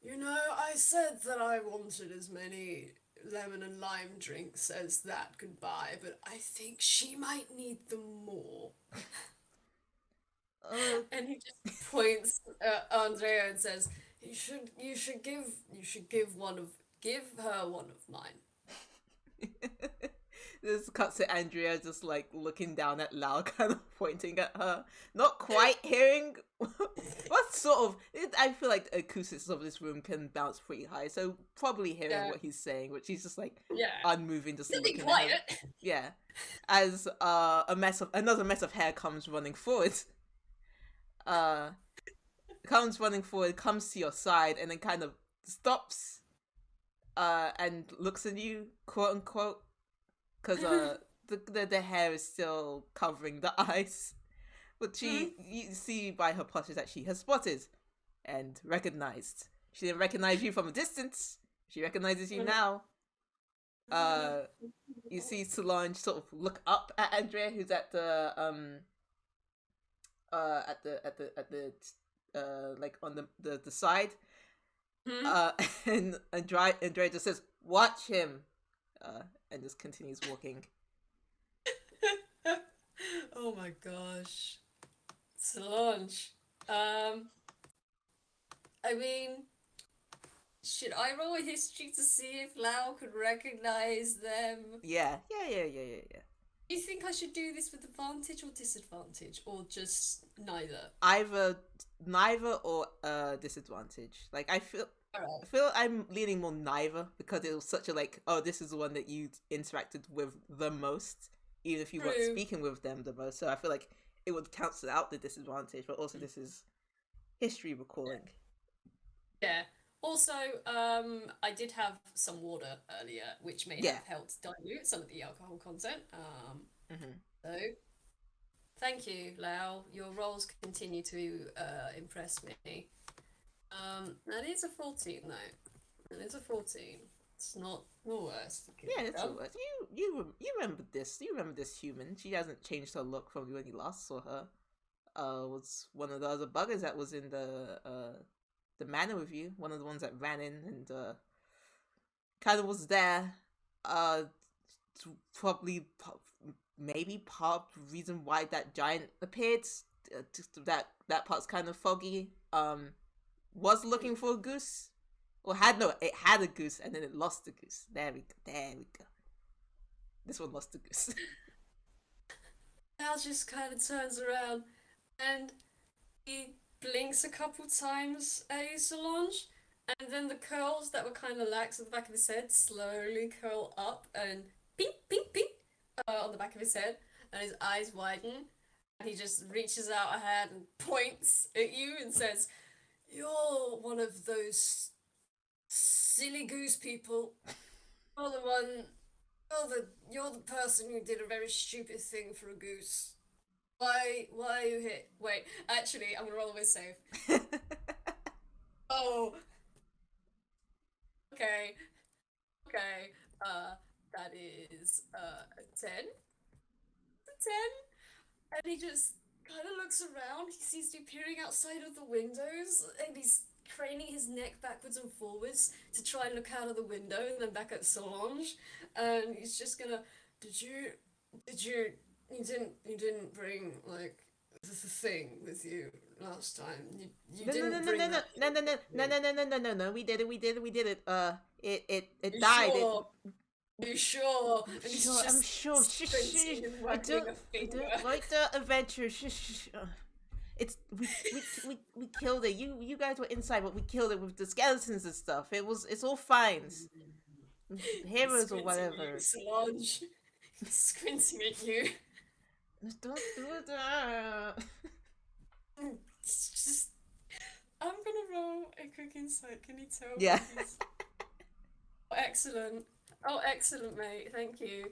You know, I said that I wanted as many lemon and lime drinks as that could buy, but I think she might need them more. And he just points at Andrea and says, give her one of mine." This cuts to Andrea just like looking down at Lao, kind of pointing at her, not quite hearing what sort of. I feel like the acoustics of this room can bounce pretty high, so probably hearing what he's saying, but she's just like unmoving, just looking at him. Yeah, as another mess of hair comes running forward. Comes to your side, and then kind of stops, and looks at you, quote unquote, because the hair is still covering the eyes, but you see by her posture that she has spotted and recognized. She didn't recognize you from a distance. She recognizes you now. You see Solange sort of look up at Andrea, who's at the like on the side. And Andrea just says, "Watch him," and just continues walking. Oh my gosh. Solange. I mean, should I roll a history to see if Lao could recognize them? Yeah. Do you think I should do this with advantage or disadvantage, or just neither? Neither or disadvantage. Like I feel I'm leaning more neither, because it was such a like, oh, this is the one that you interacted with the most, even if you weren't speaking with them the most. So I feel like it would cancel out the disadvantage, but also this is history recalling. Yeah. Also, I did have some water earlier, which may have helped dilute some of the alcohol content. So, thank you, Lau. Your roles continue to impress me. That is a 14 though. That is a 14. It's not the worst. Yeah, it's all right. You remember this? You remember this human? She hasn't changed her look from when you last saw her. Was one of the other buggers that was in the manor with you. One of the ones that ran in and kind of was there. Uh, probably maybe part of the reason why that giant appeared. That part's kind of foggy. Was looking for a goose. Well, it had a goose and then it lost the goose. There we go. There we go. This one lost the goose. Al just kind of turns around and he blinks a couple times at you, Solange, and then the curls that were kind of lax at the back of his head slowly curl up and beep, beep, beep on the back of his head, and his eyes widen, and he just reaches out a hand and points at you and says, "You're one of those silly goose people. You're the one. You're the person who did a very stupid thing for a goose. Why are you here? Wait, actually, I'm gonna roll a whiz save. Oh, okay, okay. That is a 10. A 10. And he just kind of looks around. He seems to be peering outside of the windows, and he's craning his neck backwards and forwards to try and look out of the window, and then back at Solange. And he's just gonna. Did you? You didn't bring like the thing with you last time. You No, no, no, didn't no, bring no, no, that. no, no, no, no, no, no, no, no, no, no. We did it. We did it. We did it. It You died. sure? You sure? And he's Sure, I'm just sure. squinting and I waggling don't, a I finger. don't like the adventure. Shh. It's we killed it. You guys were inside, but we killed it with the skeletons and stuff. It's all fine. Heroes or Squinting at you, whatever. Solange. Squinting at you. Don't do that. It's just. I'm gonna roll a quick insight. Can you tell Yeah. me? Oh, excellent. Oh, excellent, mate. Thank you.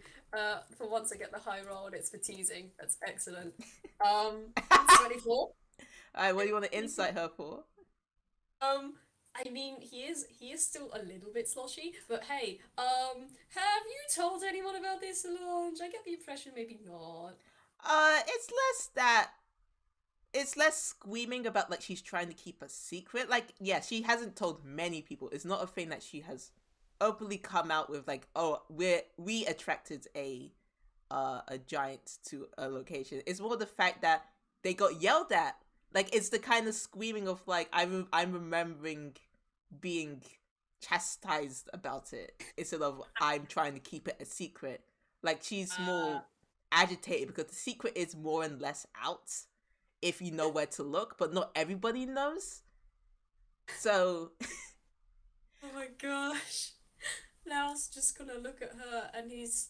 For once I get the high roll and it's for teasing. That's excellent. 24. Alright, what do you want to insight her for? I mean, he is still a little bit sloshy, but hey, have you told anyone about this, Solange? I get the impression maybe not. It's less screaming about like she's trying to keep a secret. Like, yeah, she hasn't told many people. It's not a thing that she has openly come out with. Like, oh, we attracted a giant to a location. It's more the fact that they got yelled at. Like, it's the kind of screaming of like I'm remembering being chastised about it instead of I'm trying to keep it a secret. Like, she's more agitated because the secret is more and less out if you know where to look, but not everybody knows. So Oh my gosh. Lao's just gonna look at her and he's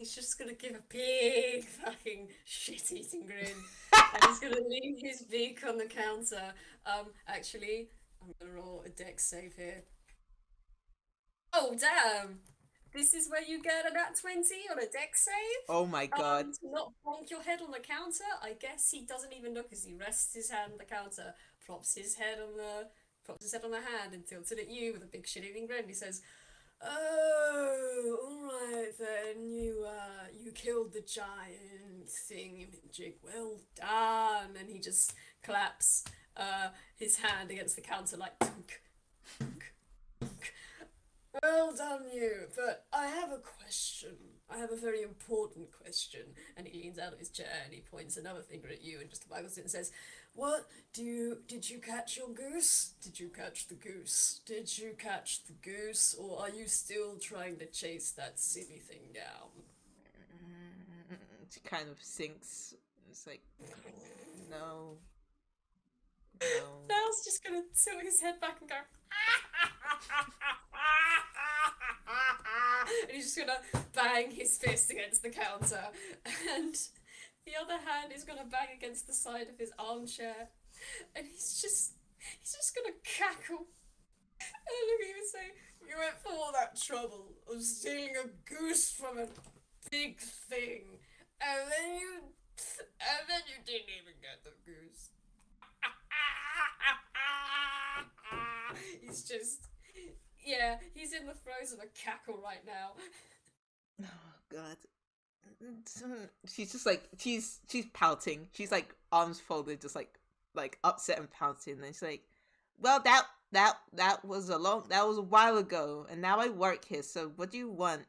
just gonna give a big fucking shit-eating grin. And he's gonna leave his beak on the counter. Actually, I'm gonna roll a dex save here. Oh damn! This is where you get a nat 20 on a dex save. oh my god. To not bonk your head on the counter. I guess he doesn't even look as he rests his hand on the counter, props his head on the hand and tilts it at you with a big shit-eating grin. He says, "Oh, all right then. You killed the giant thingamajig. Well done." And he just claps his hand against the counter like tunk, tunk, tunk. Well done, you. But I have a question. I have a very important question. And he leans out of his chair and he points another finger at you and just waggles it and says, did you catch your goose? Did you catch the goose? Did you catch the goose? Or are you still trying to chase that silly thing down? She kind of sinks. It's like, no. No. Niall's just gonna tilt his head back and go, and he's just gonna bang his fist against the counter, and the other hand is gonna bang against the side of his armchair, and he's just gonna cackle and look at you and say, "You went for all that trouble of stealing a goose from a big thing, and then you didn't even get the goose." He's just, yeah, he's in the throes of a cackle right now. Oh God. She's just like she's pouting. She's like arms folded, just like upset and pouting. And she's like, "Well, that was that was a while ago, and now I work here. So what do you want?"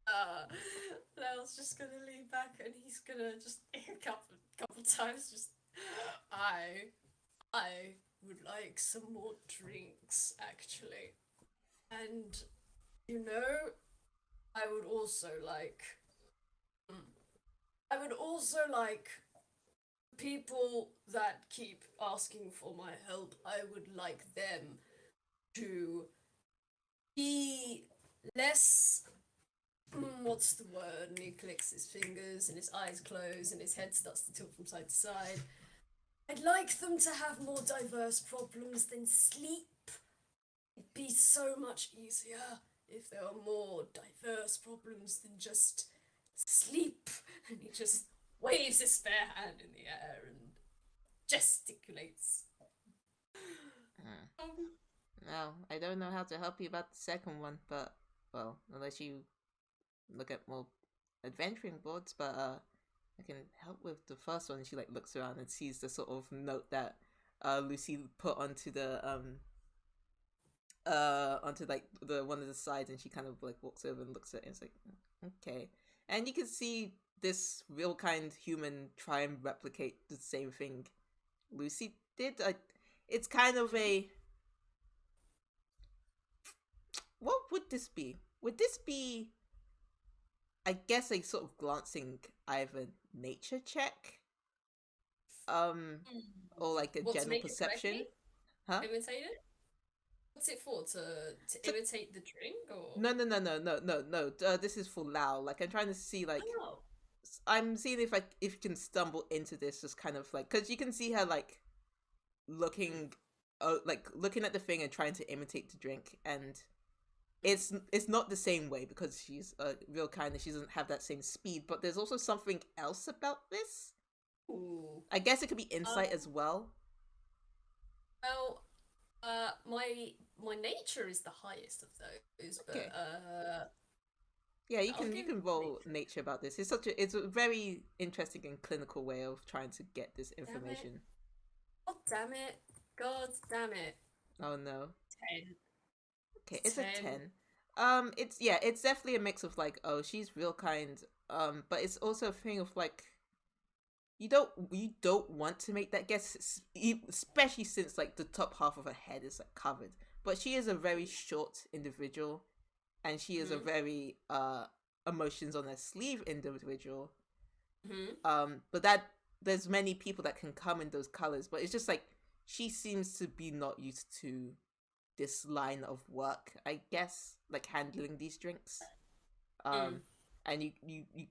Uh, Lel's just gonna lean back and he's gonna just a couple times. Just, I would like some more drinks, actually, and you know, I would also like, I would also like people that keep asking for my help. I would like them to be less. What's the word? And he clicks his fingers and his eyes close and his head starts to tilt from side to side. I'd like them to have more diverse problems than sleep. It'd be so much easier if there were more diverse problems than just sleep. And he just waves his spare hand in the air and gesticulates. No, I don't know how to help you about the second one, but well, unless you look at more adventuring boards, but I can help with the first one. She like looks around and sees the sort of note that Lucy put onto the onto like the one of the sides, and she kind of like walks over and looks at it and it's like, okay. And you can see this real kind human try and replicate the same thing Lucy did. It's kind of a, what would this be? Would this be, I guess, a sort of glancing either nature check, or like a What, to general make it perception, correctly? huh? Imitate it? What's it for? To imitate the drink or? No. This is for Lao. Like I'm trying to see, like Oh. I'm seeing if you can stumble into this, just kind of like, because you can see her like looking, like looking at the thing and trying to imitate the drink, and it's not the same way because she's a real kind and she doesn't have that same speed. But there's also something else about this. Ooh. I guess it could be insight as well. Well, my nature is the highest of those, Okay. but Yeah, you I'll can give roll nature about this. It's a very interesting and clinical way of trying to get this damn it. information. God damn it. God damn it. Oh no. 10. Okay, it's 10. a 10. It's definitely a mix of like, oh, she's real kind. But it's also a thing of like, you don't want to make that guess, especially since like the top half of her head is like covered. But she is a very short individual, and she is a very emotions on her sleeve individual. But that there's many people that can come in those colors, but it's just like she seems to be not used to this line of work, I guess, like handling these drinks. And you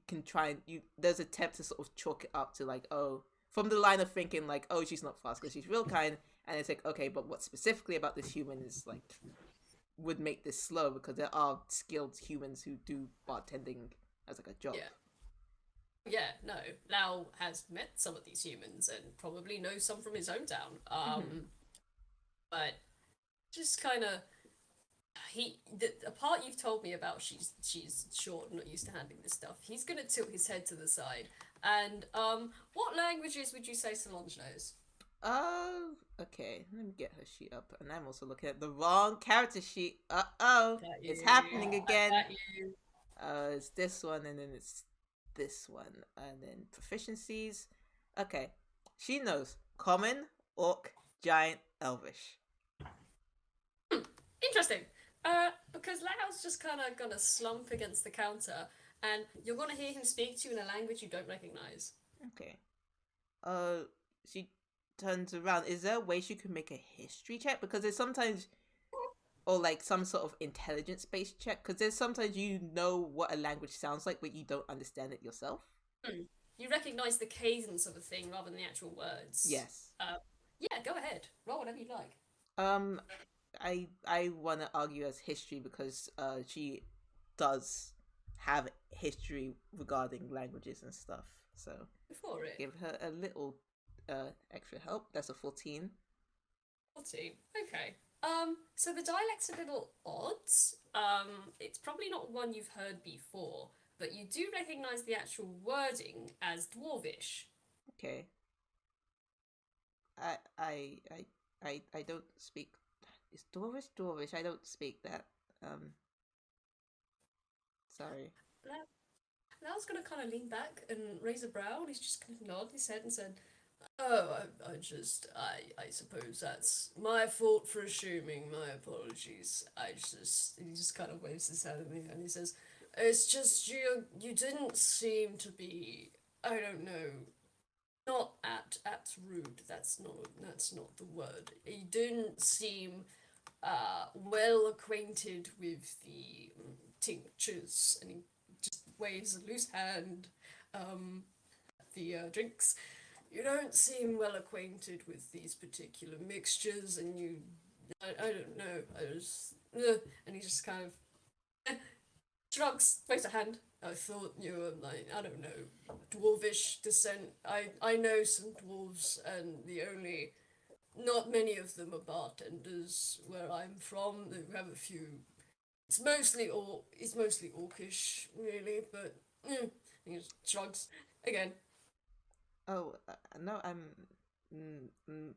can try and there's a attempt to sort of chalk it up to like, oh, from the line of thinking like, oh, she's not fast because she's real kind, and it's like, okay, but what specifically about this human is like would make this slow, because there are skilled humans who do bartending as like a job. Yeah, no. Lao has met some of these humans and probably knows some from his own town. But just kind of the part you've told me about, she's short and not used to handling this stuff. He's gonna tilt his head to the side. And what languages would you say Solange knows? Okay. Let me get her sheet up, and I'm also looking at the wrong character sheet. It's happening again. It's this one, and then it's this one, and then proficiencies. Okay, she knows Common, Orc, Giant, Elvish. Interesting. Because Lao's just kind of gonna slump against the counter, and you're gonna hear him speak to you in a language you don't recognize. Okay. She turns around. Is there a way she could make a history check? Because there's sometimes, or like some sort of intelligence based check. Because there's sometimes you know what a language sounds like, but you don't understand it yourself. You recognize the cadence of a thing rather than the actual words. Yes. Yeah, go ahead. Roll whatever you like. I want to argue as history because she does have history regarding languages and stuff. So Before it. give her a little extra help. That's a 14. 14. Okay. So the dialect's a little odd. It's probably not one you've heard before, but you do recognize the actual wording as dwarvish. Okay. I I I I don't speak. Is Dwarvish Dwarvish? I don't speak that. Sorry. Now, Now's gonna kind of lean back and raise a brow, and he's just gonna nod his head and said, "Oh, I suppose that's my fault for assuming. My apologies. He just kind of waves his hand at me and he says, it's just you didn't seem to be, I don't know, not at rude. That's not the word. You didn't seem well acquainted with the tinctures," and he just waves a loose hand at the drinks. "You don't seem well acquainted with these particular mixtures, and I don't know, and he just kind of shrugs, waves a hand. "I thought you were like, I don't know, dwarvish descent. I know some dwarves, and not many of them are bartenders where I'm from. They have a few. It's mostly orcish, really, but he just shrugs again. Oh no, I'm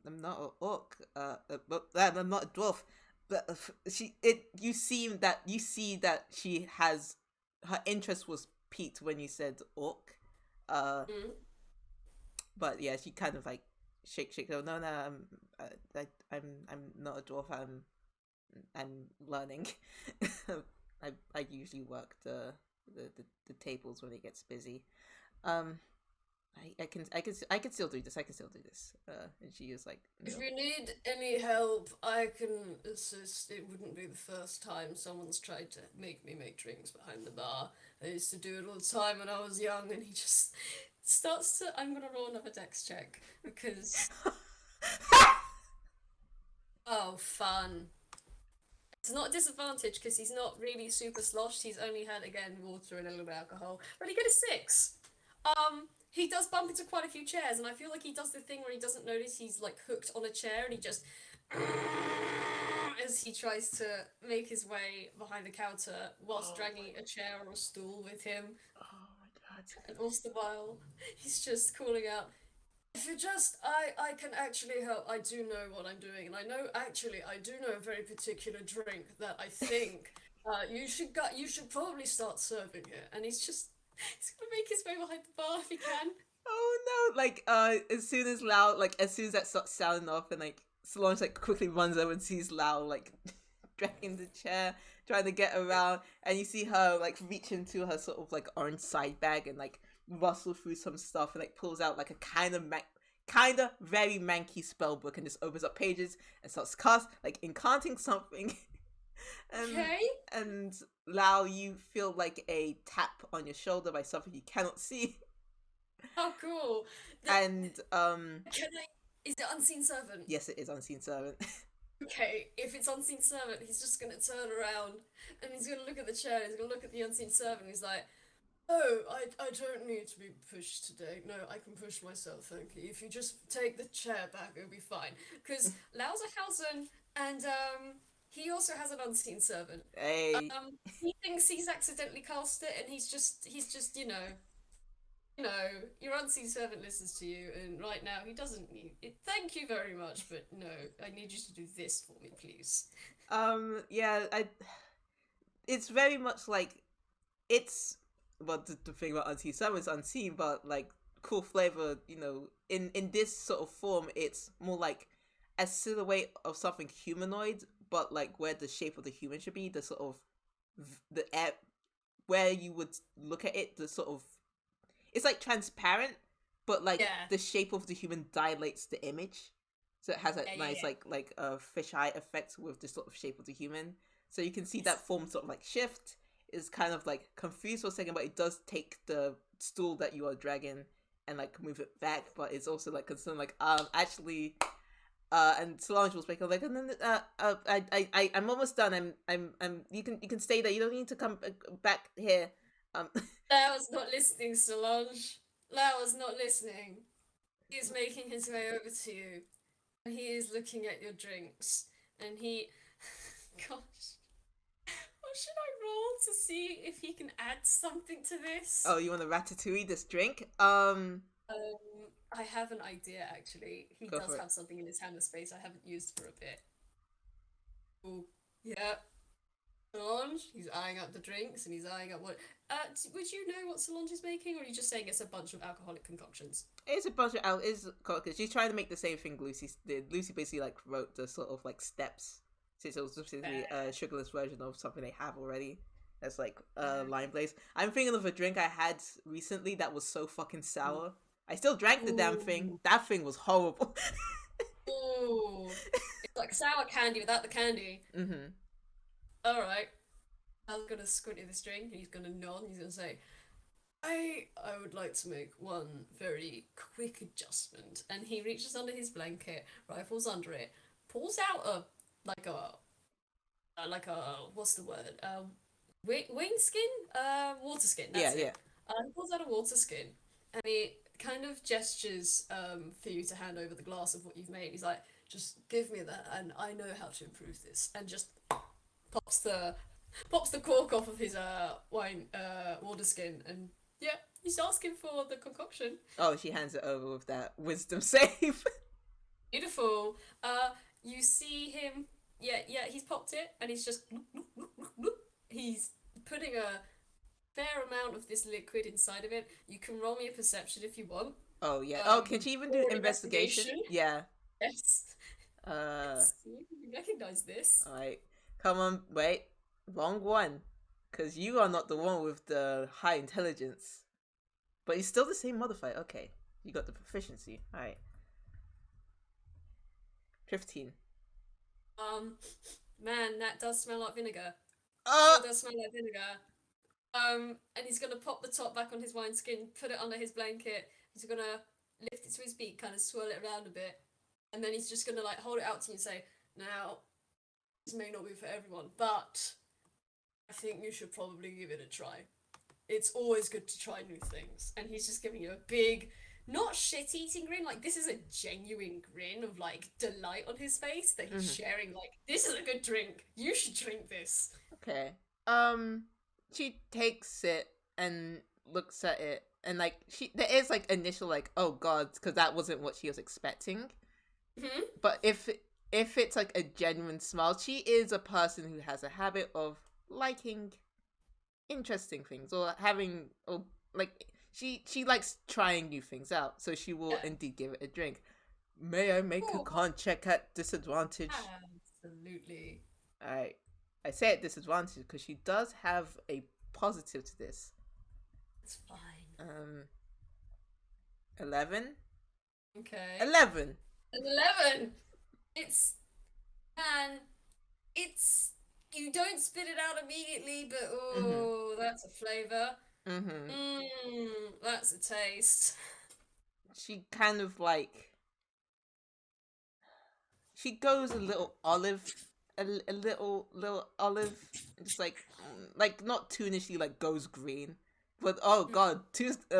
not an orc. But I'm not a dwarf. But she it you see that she has her interest was piqued when you said orc. Uh, Mm. but yeah, she kind of like shake. Oh no, I'm not a dwarf. I'm learning. I usually work the tables when it gets busy. Um, I can still do this. I can still do this. And she is like, If no. you need any help, I can assist. It wouldn't be the first time someone's tried to make me make drinks behind the bar. I used to do it all the time when I was young, and he just starts to. I'm gonna roll another dex check because. Oh, fun. It's not a disadvantage because he's not really super sloshed. He's only had, again, water and a little bit of alcohol. But he got a 6. He does bump into quite a few chairs, and I feel like he does the thing where he doesn't notice he's like hooked on a chair, and he just as he tries to make his way behind the counter whilst dragging a chair or a stool with him, Oh my god. and all the while he's just calling out, "If you just, I can actually help. I do know what I'm doing, and I do know a very particular drink that I think you should probably start serving it." And he's gonna make his way behind the bar if he can. Oh no! Like as soon as that starts sounding off, and like Solange like quickly runs over and sees Lao like dragging the chair, trying to get around, and you see her like reach into her sort of like orange side bag and like rustle through some stuff and like pulls out like a kind of very manky spell book and just opens up pages and starts like incanting something. and Okay. and Lao, you feel like a tap on your shoulder by something you cannot see. Oh, cool. And Can I? Is it unseen servant? yes, it is unseen servant. Okay, if it's unseen servant, he's just gonna turn around and he's gonna look at the chair. And he's gonna look at the unseen servant. And he's like, "Oh, I don't need to be pushed today. No, I can push myself, thank you. If you just take the chair back, it'll be fine." Because Lau's a Hausen, and he also has an unseen servant. Hey. He thinks he's accidentally cast it, and he's just your unseen servant listens to you, and right now he doesn't need it. Thank you very much, but no, I need you to do this for me, please. Yeah, I it's very much like it's well the thing about unseen servant is unseen, but like cool flavor, in this sort of form it's more like a silhouette of something humanoid, but like where the shape of the human should be, the sort of the air where you would look at it, the sort of it's like transparent, but like Yeah, the shape of the human dilates the image, so it has a yeah, yeah, nice yeah. like a fisheye effect with the sort of shape of the human. So you can see that Yes. form sort of like shift. Is kind of like confused for a second, but it does take the stool that you are dragging and like move it back. But it's also like concerned, like actually, and Solange will speak. I'm like, I'm almost done. I'm. You can stay there. You don't need to come back here. Um, Lau's not listening, Solange. Lau is not listening. He is making his way over to you, and he is looking at your drinks. and he, gosh, what should I roll to see if he can add something to this? Oh, you want to ratatouille this drink? I have an idea actually. He Go does for it. have something in his hammer space I haven't used for a bit. Oh, yeah. Solange, he's eyeing up the drinks and he's eyeing up what. Would you know what Solange is making, or are you just saying it's a bunch of alcoholic concoctions? It's a bunch of out. It's because she's trying to make the same thing Lucy did. Lucy basically like wrote the sort of like steps, since it was basically a sugarless version of something they have already. That's like lime blaze. I'm thinking of a drink I had recently that was so fucking sour. I still drank the damn thing. Ooh. That thing was horrible. Ooh. It's like sour candy without the candy. Mm-hmm. Alright. I'm gonna squint at this drink and he's gonna nod and he's gonna say, I would like to make one very quick adjustment. And he reaches under his blanket, rifles under it, pulls out a what's the word? Wing skin? Water skin, that's Yeah, yeah. it. He pulls out a water skin and he kind of gestures for you to hand over the glass of what you've made. He's like, just give me that and I know how to improve this, and just pops the cork off of his wine water skin, and yeah, he's asking for the concoction. Oh, she hands it over with that wisdom save. Beautiful. You see him. Yeah, he's popped it, and he's just. He's putting a fair amount of this liquid inside of it. You can roll me a perception if you want. Oh yeah. Oh, can she even do Or investigation? Yeah. Yes. Let's see if you recognize this. All right. Come on. Wait. Wrong one. Because you are not the one with the high intelligence. But it's still the same modifier. Okay. You got the proficiency. All right. 15. Man, that does smell like vinegar. Oh! It does smell like vinegar. And he's gonna pop the top back on his wineskin, put it under his blanket. He's gonna lift it to his beak, kind of swirl it around a bit, and then he's just gonna like hold it out to you and say, "Now, this may not be for everyone, but I think you should probably give it a try. It's always good to try new things." And he's just giving you a big, not shit-eating grin. Like, this is a genuine grin of like delight on his face that he's sharing. Like, this is a good drink. You should drink this. Okay. She takes it and looks at it, and like there is like initial like, oh god, because that wasn't what she was expecting. Mm-hmm. But if it's like a genuine smile, she is a person who has a habit of liking interesting things, or having, or like she likes trying new things out, so she will indeed give it a drink. May I make a con check at disadvantage? Absolutely. All right. I say at disadvantage because she does have a positive to this. It's fine. 11? Okay. 11! 11! It's... Man, it's... You don't spit it out immediately, but oh, that's a flavour. That's a taste. She kind of like... She goes a little olive... A little olive, just like not tunishly, like goes green, but oh god,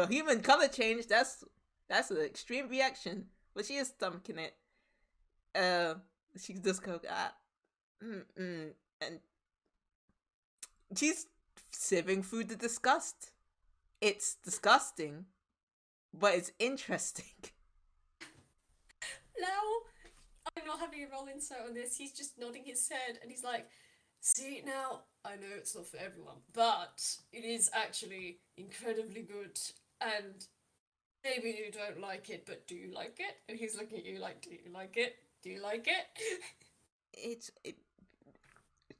human color change. That's an extreme reaction. But she is stomaching it. She just goes and she's sieving through the disgust. It's disgusting, but it's interesting. Now, I'm not having a roll insight on this. He's just nodding his head, and he's like, "See, now, I know it's not for everyone, but it is actually incredibly good, and maybe you don't like it, but do you like it?" And he's looking at you like, "Do you like it? Do you like it?" It's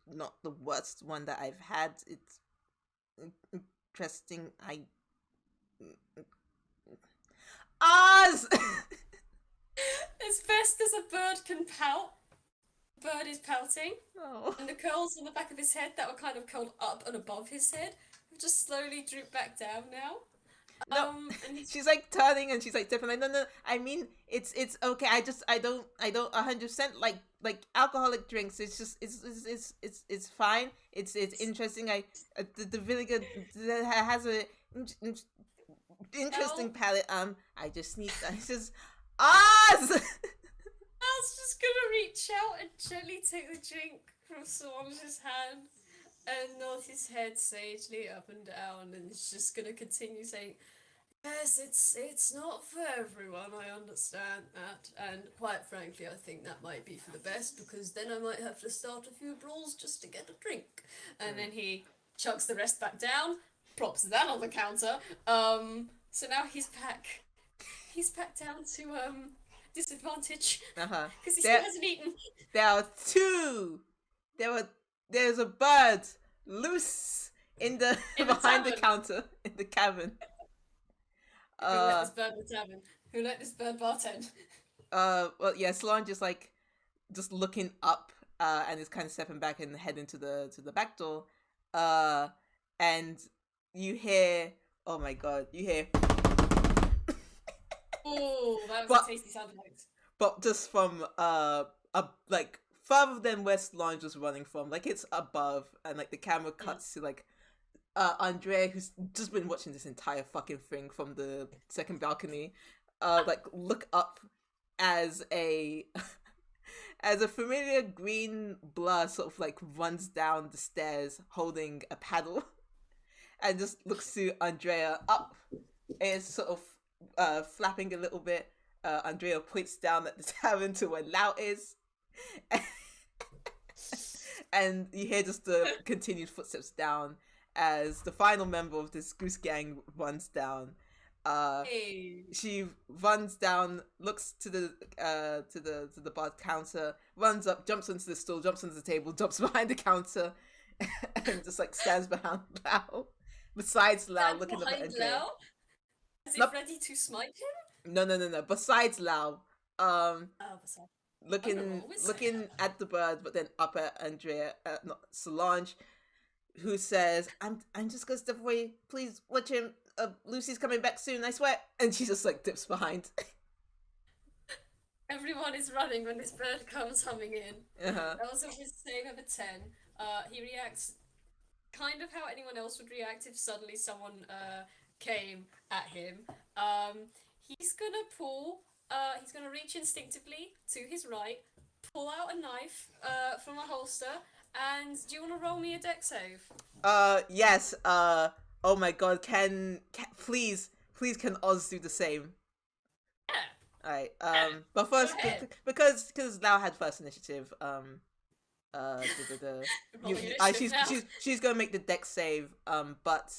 not the worst one that I've had. It's interesting. Oz! As best as a bird can pout, the bird is pouting, Oh. and the curls on the back of his head that were kind of curled up and above his head have just slowly drooped back down now. No, and she's like turning and she's like different. Like, no. I mean, it's okay. I don't 100% like alcoholic drinks. It's just it's fine. It's interesting. The vinegar has a interesting palate. I just need. I just Oz. Well, Lau's just gonna reach out and gently take the drink from Solange's hand and nod his head sagely up and down, and he's just gonna continue saying, "Yes, it's not for everyone. I understand that, and quite frankly, I think that might be for the best because then I might have to start a few brawls just to get a drink." And then he chucks the rest back down, props that on the counter. So now he's back. He's back down to disadvantage because he still hasn't eaten. There are two. There's a bird loose in the behind the counter in the cabin. Who let this bird in the tavern? Who let this bird bartend? Well, yeah, Solange is like just looking up, and is kind of stepping back and heading to the back door. And you hear, oh my god, you hear. Oh, that was a tasty sound effect. But just from like further than where Solange was running from, like it's above, and like the camera cuts to like Andria, who's just been watching this entire fucking thing from the second balcony, like look up as a familiar green blur sort of like runs down the stairs holding a paddle, and just looks to Andria up. It's sort of flapping a little bit. Andria points down at the tavern to where Lao is. And you hear just the continued footsteps down as the final member of this Goose gang runs down. She runs down, looks to the bar counter, runs up, jumps onto the stool, jumps onto the table, jumps behind the counter, and just like stands behind Lao. Besides Lao, looking up at Andria. Is he ready to smite him? No. Besides Lao, besides. Looking at the bird, but then up at Andria, not Solange, who says, "I'm just gonna step away. Please watch him. Lucy's coming back soon, I swear." And she just like dips behind. Everyone is running when this bird comes humming in. That was a mistake over 10. He reacts kind of how anyone else would react if suddenly someone came at him. He's gonna reach instinctively to his right, pull out a knife from a holster, and do you want to roll me a dex save? Yes. Oh my god, can please can Oz do the same? Yeah. Alright, but first, because Lao had first initiative, she's gonna make the dex save, but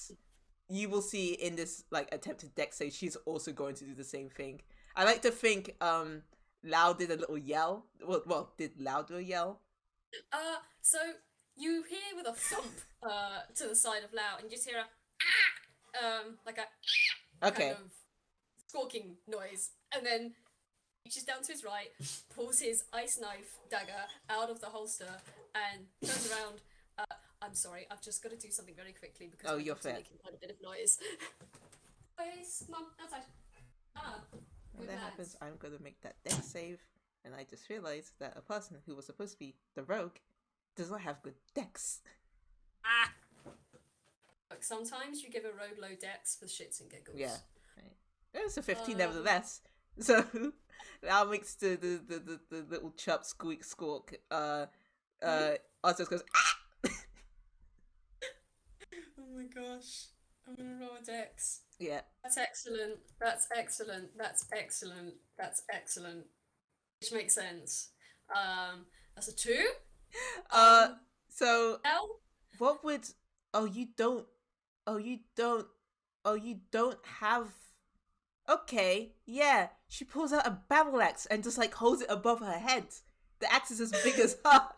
you will see in this like attempted dex save, she's also going to do the same thing. I like to think Lao did a little yell. Well, did Lao do a yell? So you hear with a thump to the side of Lao, and you just hear like a kind of squawking noise, and then reaches down to his right, pulls his ice knife dagger out of the holster, and turns around. I'm sorry, I've just got to do something very quickly because you're fair. Making quite a bit of noise. Please, Mum, outside. When that happens, I'm going to make that dex save, and I just realized that a person who was supposed to be the rogue does not have good dex. Look, sometimes you give a rogue low dex for shits and giggles. Yeah, right. It's a 15 nevertheless. So that makes the little chirp squeak squawk. Also goes Oh my gosh. I'm gonna roll a dex. Yeah. That's excellent. That's excellent. That's excellent. That's excellent. Which makes sense. That's a 2. So L? What would you don't have. Okay, yeah. She pulls out a battle axe and just like holds it above her head. The axe is as big as her.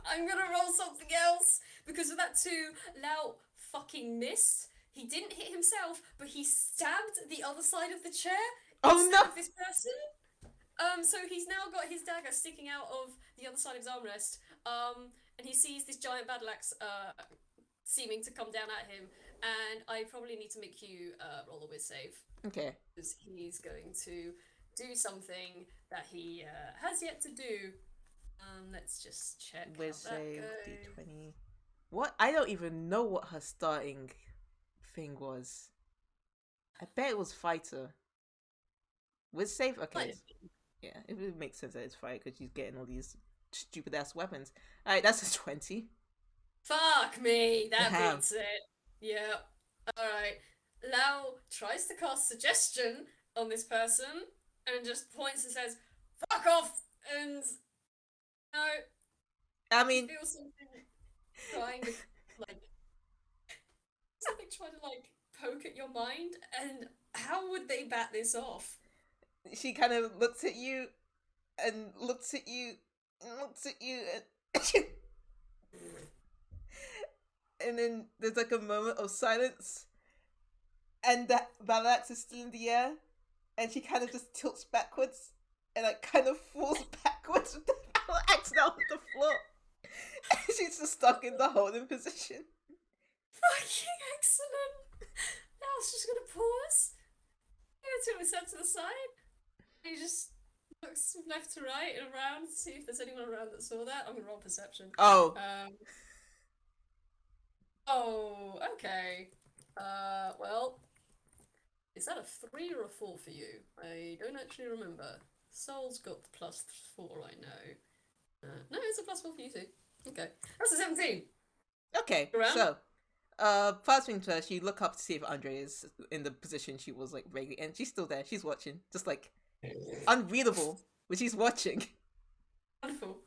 I'm gonna roll something else because of that 2, Lao fucking missed. He didn't hit himself, but he stabbed the other side of the chair. Oh no! Of this person. So he's now got his dagger sticking out of the other side of his armrest. And he sees this giant battle axe seeming to come down at him. And I probably need to make you roll a whiz save. Okay. Because he's going to do something that he has yet to do. Let's just check. Whiz save, D20. What? I don't even know what her starting thing was. I bet it was fighter. With save, okay. Nice. Yeah, it would make sense that it's fire because she's getting all these stupid ass weapons. Alright, that's a 20. Fuck me, that Damn. beats it. Yeah. Alright. Lao tries to cast suggestion on this person and just points and says, fuck off! And no, I you mean, feel something trying to like something trying to like poke at your mind, and how would they bat this off? she kind of looks at you and looks at you and looks at you and, and then there's like a moment of silence and that Valax is still in the air and she kind of just tilts backwards and like kind of falls backwards with the Valax down on the floor. And she's just stuck in the holding position. Fucking excellent! Now it's just gonna pause. Give it to a step to the side. He just looks left to right and around to see if there's anyone around that saw that. I'm gonna roll perception. Oh. Oh, okay. Well, is that a 3 or a 4 for you? I don't actually remember. Soul's got the +4, I know. No, it's a +4 for you too. Okay. That's a 17. Okay, Around? so first thing first, you look up to see if Andrea is in the position she was like regularly, and she's still there. She's watching, just like unreadable, but she's watching. Wonderful.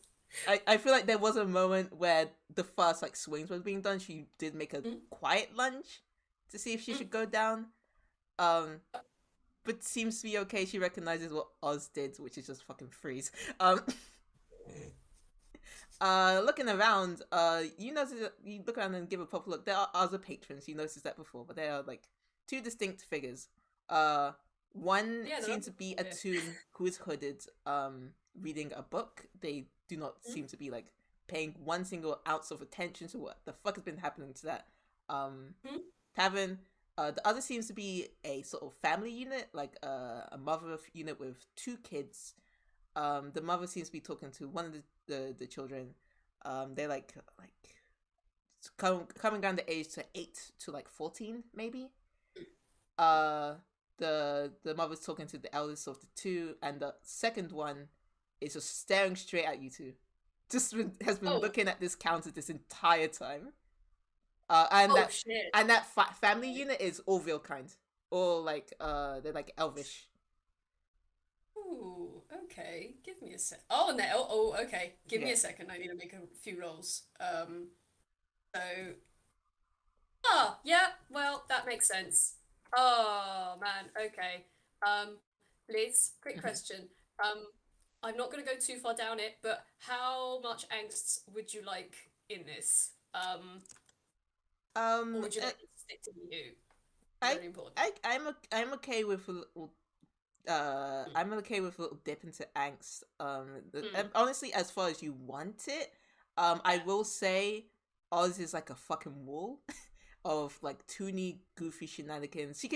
I feel like there was a moment where the first like swings was being done. She did make a quiet lunge to see if she should go down, but seems to be okay. She recognizes what Oz did, which is just fucking freeze. Looking around, you notice that you look around and give a proper look. There are other patrons. You noticed that before, but they are like two distinct figures. One seems to be a toon who is hooded, reading a book. They do not seem to be like paying one single ounce of attention to what the fuck has been happening to that tavern. The other seems to be a sort of family unit, like a mother unit with two kids. The mother seems to be talking to one of the children. They're like coming down the age to 8 to like 14 maybe. The mother's talking to the eldest of the two, and the second one is just staring straight at you two. Has been looking at this counter this entire time. And that family unit is all real kind, all like they're like elvish. Ooh, okay. Give me a sec. Oh, no. Oh, okay. Give me a second. I need to make a few rolls. So. Oh, yeah. Well, that makes sense. Oh, man. Okay. Liz, quick question. I'm not going to go too far down it, but how much angst would you like in this? Or would you like it to stick to you? Very important. I'm okay with a little. I'm okay with a little dip into angst. Honestly, as far as you want it, I will say Oz is like a fucking wall of like toony, goofy shenanigans. She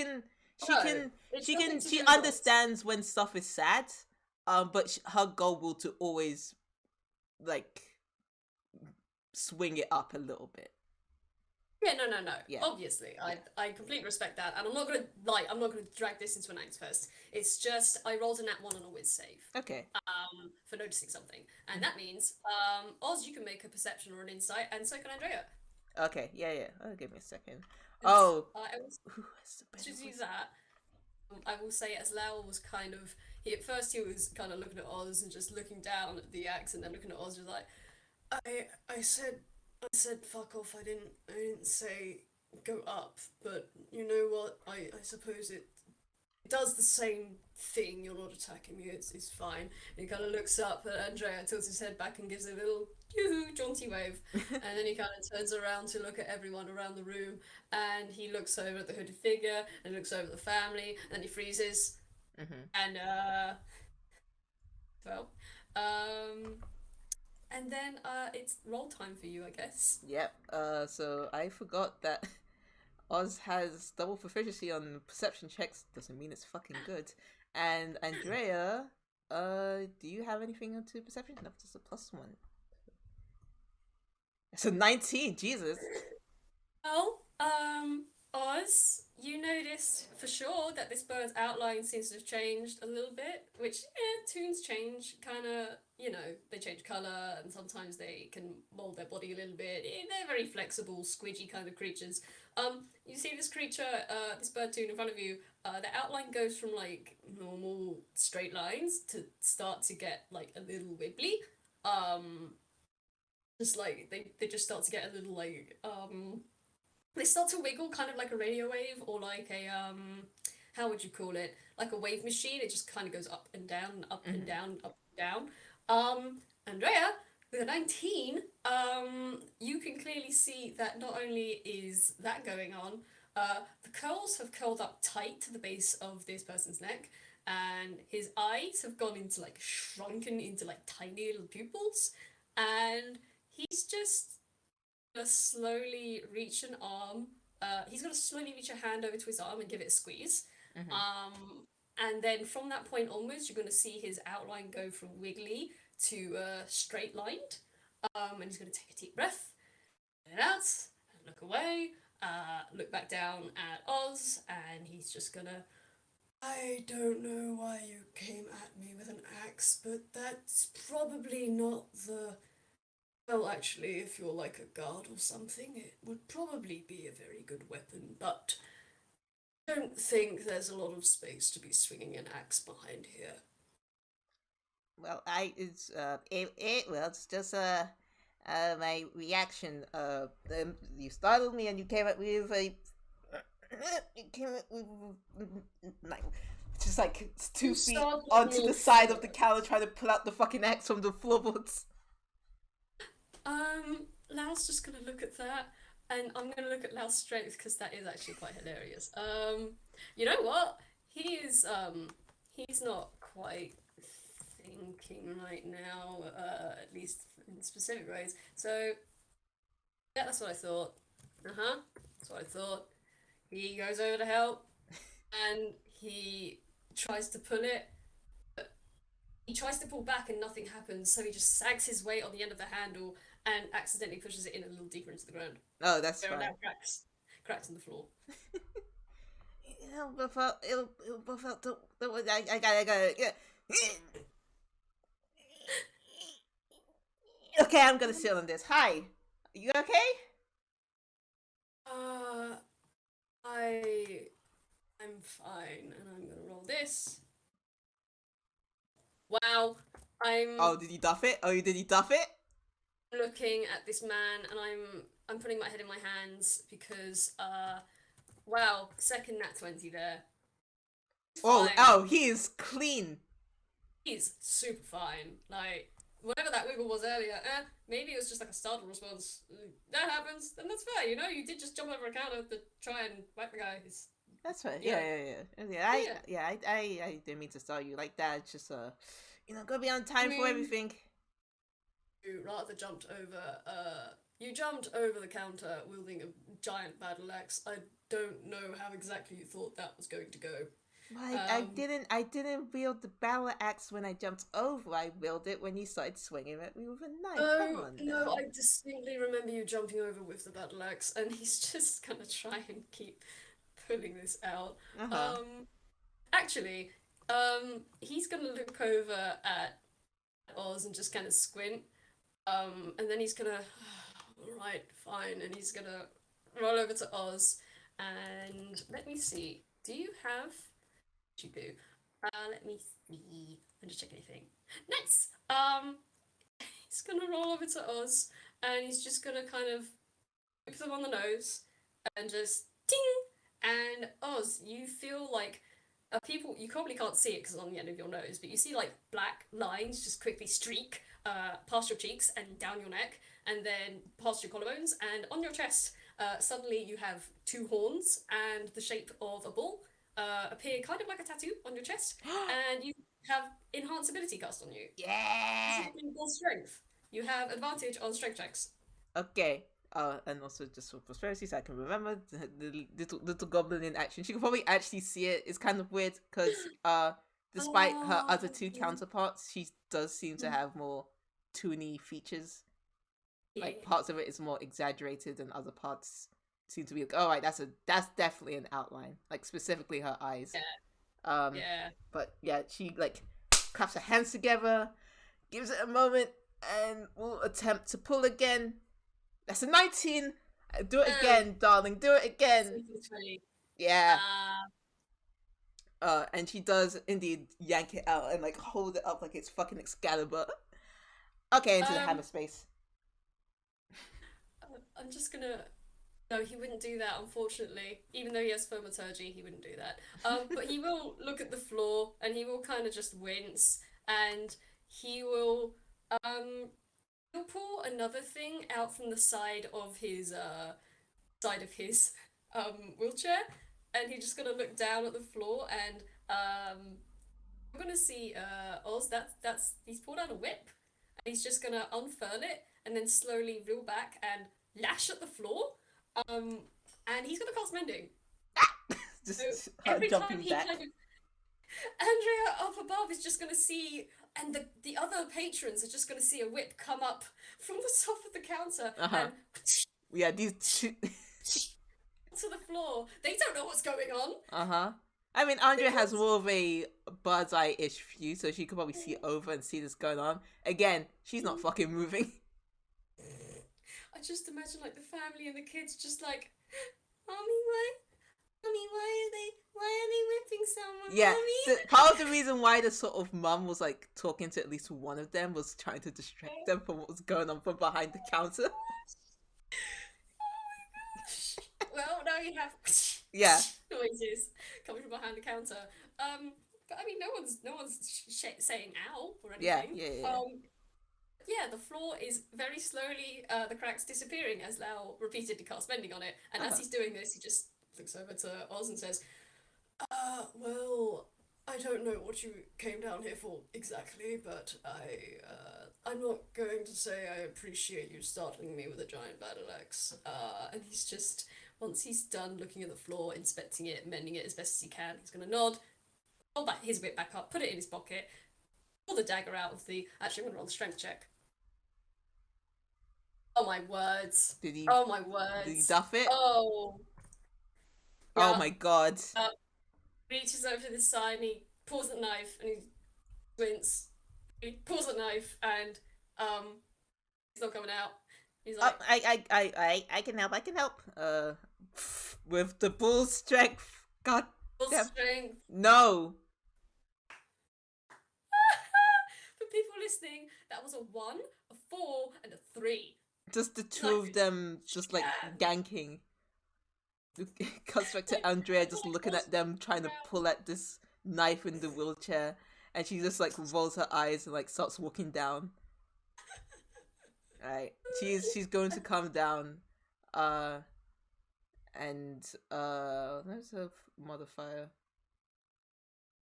understands when stuff is sad. But her goal will to always like swing it up a little bit. Yeah, no. Yeah. Obviously, I completely respect that, and I'm not gonna drag this into an angst first. It's just I rolled a nat 1 on a whiz save. Okay. For noticing something, and that means Oz, you can make a perception or an insight, and so can Andrea. Okay. Yeah. Oh, give me a second. I will just use that. I will say, as Lao was kind of at first he was kind of looking at Oz and just looking down at the axe, and then looking at Oz, just like I said fuck off. I didn't say go up, but you know what? I suppose it does the same thing. You're not attacking me. It's fine. And he kind of looks up at Andrea, tilts his head back, and gives a little yoo-hoo jaunty wave. And then he kind of turns around to look at everyone around the room, and he looks over at the hooded figure, and looks over at the family, and then he freezes. And and then it's roll time for you, I guess. Yep. So I forgot that Oz has double proficiency on perception checks. Doesn't mean it's fucking good. And Andrea, do you have anything to perception? No, just a +1. It's a 19. Jesus. Well, Oz, you noticed for sure that this bird's outline seems to have changed a little bit, which, toons change, kind of, they change colour and sometimes they can mould their body a little bit. They're very flexible, squidgy kind of creatures. You see this creature, this bird toon in front of you, the outline goes from like normal straight lines to start to get like a little wibbly. Um, just like they just start to get a little like they start to wiggle kind of like a radio wave or like a how would you call it, like a wave machine. It just kind of goes up and down, up and down, up and down. Andrea, with a 19, you can clearly see that not only is that going on, the curls have curled up tight to the base of this person's neck, and his eyes have gone into like shrunken into like tiny little pupils, and he's just gonna slowly reach an arm. He's gonna slowly reach a hand over to his arm and give it a squeeze. Mm-hmm. And then from that point onwards, you're gonna see his outline go from wiggly to straight lined. And he's gonna take a deep breath, get it out, and look away. Look back down at Oz, and he's just gonna. I don't know why you came at me with an axe, but that's probably not the. Well, actually, if you're like a guard or something, it would probably be a very good weapon, but I don't think there's a lot of space to be swinging an axe behind here. Well, it's just my reaction. You startled me and you came at me with a. You came at me with like just like 2 feet onto the side of the counter, trying to pull out the fucking axe from the floorboards. Lau's just gonna look at that, and I'm gonna look at Lau's strength because that is actually quite hilarious. You know what? He's not quite thinking right now, at least in specific ways. So, yeah, that's what I thought. That's what I thought. He goes over to help, and he tries to pull it. He tries to pull back and nothing happens, so he just sags his weight on the end of the handle and accidentally pushes it in a little deeper into the ground. Oh, that's There are fine. now cracks in the floor. It'll buff out. I gotta. Yeah. Okay, I'm gonna sit on this. Hi, you okay? I'm fine, and I'm gonna roll this. Wow, Oh, did you duff it? Oh, did you duff it? looking at this man, and I'm putting my head in my hands because wow, second nat 20 there. Oh, he is clean. He's super fine. Like, whatever that wiggle was earlier, maybe it was just like a startle response. That happens, and that's fair, you did just jump over a counter to try and whack the guy. That's right. Yeah. I didn't mean to start you like that. It's just gotta be on time for everything. You rather jumped over, you jumped over the counter wielding a giant battle axe. I don't know how exactly you thought that was going to go. I didn't wield the battle axe when I jumped over. I wielded it when you started swinging at me with a knife. Come on, no, I distinctly remember you jumping over with the battle axe, and he's just gonna try and keep pulling this out. Actually, he's gonna look over at Oz and just kind of squint, and then he's gonna, alright, fine, and he's gonna roll over to Oz, and let me see, do you have, you do, let me see, I'm just checking anything, nice, he's gonna roll over to Oz, and he's just gonna kind of whip them on the nose, and just ding, and Oz, you feel like people, you probably can't see it because it's on the end of your nose, but you see like black lines just quickly streak past your cheeks and down your neck, and then past your collarbones, and on your chest, suddenly you have 2 horns and the shape of a bull appear kind of like a tattoo on your chest, and you have enhanced ability cast on you. Yeah. Bull strength. You have advantage on strength checks. Okay. And also just for prosperity, so I can remember the little goblin in action. She can probably actually see it. It's kind of weird because despite her other 2 counterparts, she does seem to have more toony features. Yeah. Like parts of it is more exaggerated, and other parts seem to be like, all right, that's definitely an outline, like specifically her eyes. Yeah. Um, Yeah. but yeah, she like claps her hands together, gives it a moment, and will attempt to pull again. That's a 19. Do it again, darling. Do it again. Yeah. Uh, And she does indeed yank it out and like hold it up like it's fucking Excalibur. Okay, into the hammer space. I'm just gonna. No, he wouldn't do that, unfortunately. Even though he has thaumaturgy, he wouldn't do that. But he will look at the floor and he will kind of just wince and he will um he'll pull another thing out from the side of his wheelchair, and he's just gonna look down at the floor and I'm gonna see Oz. That's he's pulled out a whip and he's just gonna unfurl it and then slowly reel back and lash at the floor. Um, and he's gonna cast mending. Just So her every time jumping he back. kind of Andrea up above is just gonna see, and the other patrons are just gonna see a whip come up from the top of the counter and Yeah, these two. to the floor. They don't know what's going on. I mean, Andrea has more of a bird's eye ish view, so she could probably see over and see this going on. Again, she's not fucking moving. I just imagine like the family and the kids just like, Mommy, why are they whipping someone? Yeah, Mommy? part of the reason why the sort of mum was like talking to at least one of them was trying to distract them from what was going on from behind the counter. Well, now you have noises coming from behind the counter. But I mean, no one's saying "ow" or anything. Yeah, the floor is very slowly, the cracks disappearing as Lao repeatedly casts mending on it. And as he's doing this, he just looks over to Oz and says, well, I don't know what you came down here for exactly, but I'm not going to say I appreciate you startling me with a giant battle axe. And he's just, once he's done looking at the floor, inspecting it, mending it as best as he can, he's going to nod, hold back his whip back up, put it in his pocket, pull the dagger out of the... Actually, I'm going to roll the strength check. Oh my words. Oh my words. Did he duff it? Oh. Yeah. Oh my god. Reaches over to the side and he pulls the knife and he squints. He pulls the knife and it's not coming out. He's like, I can help. With the bull strength. God. Bull strength. No. For people listening, that was a 1, a 4, and a 3. Just the two of them just like ganking. It cuts back to Andrea just looking at them trying to pull at this knife in the wheelchair, and she just like rolls her eyes and like starts walking down. Right. She's going to come down. And there's a modifier.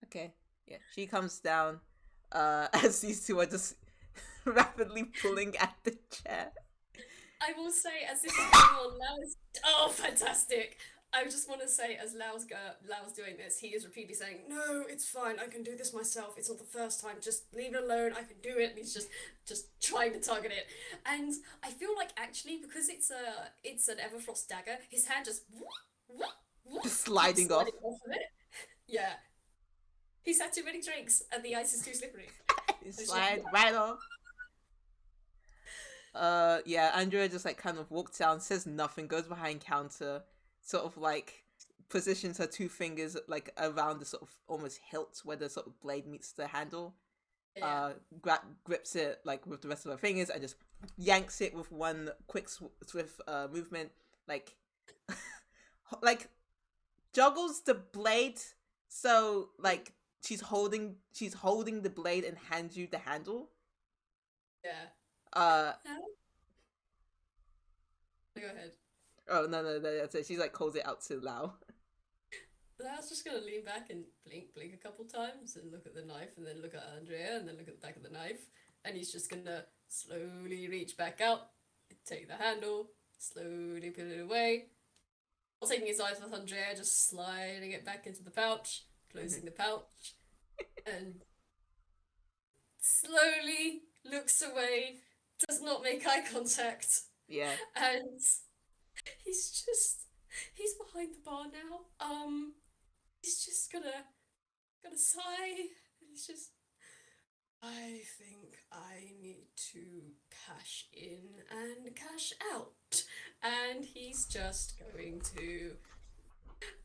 Okay. Yeah. She comes down as these two are just rapidly pulling at the chair. I will say, as this is going on, oh, fantastic! I just want to say, as Lao's doing this, he is repeatedly saying, "No, it's fine. I can do this myself. It's not the first time. Just leave it alone. I can do it." And he's just trying to target it. And I feel like actually, because it's an Everfrost dagger, his hand just sliding off of it. Yeah, he's had too many drinks, and the ice is too slippery. Slide right off. Yeah, Andrea just like kind of walks down, says nothing, goes behind counter, sort of like positions her 2 fingers like around the sort of almost hilt where the sort of blade meets the handle. Yeah. Grips it like with the rest of her fingers and just yanks it with one quick swift movement, like like juggles the blade, so like she's holding the blade and hands you the handle. Yeah. Go ahead. Oh no, that's it. She's like calls it out to Lao. Lao's just gonna lean back and blink a couple times and look at the knife and then look at Andrea and then look at the back of the knife, and he's just gonna slowly reach back out, take the handle, slowly put it away, not taking his eyes off Andrea, just sliding it back into the pouch, closing the pouch, and slowly looks away, does not make eye contact. Yeah. And he's just he's behind the bar now. He's just gonna sigh. He's just, I think I need to cash in and cash out. And he's just going to,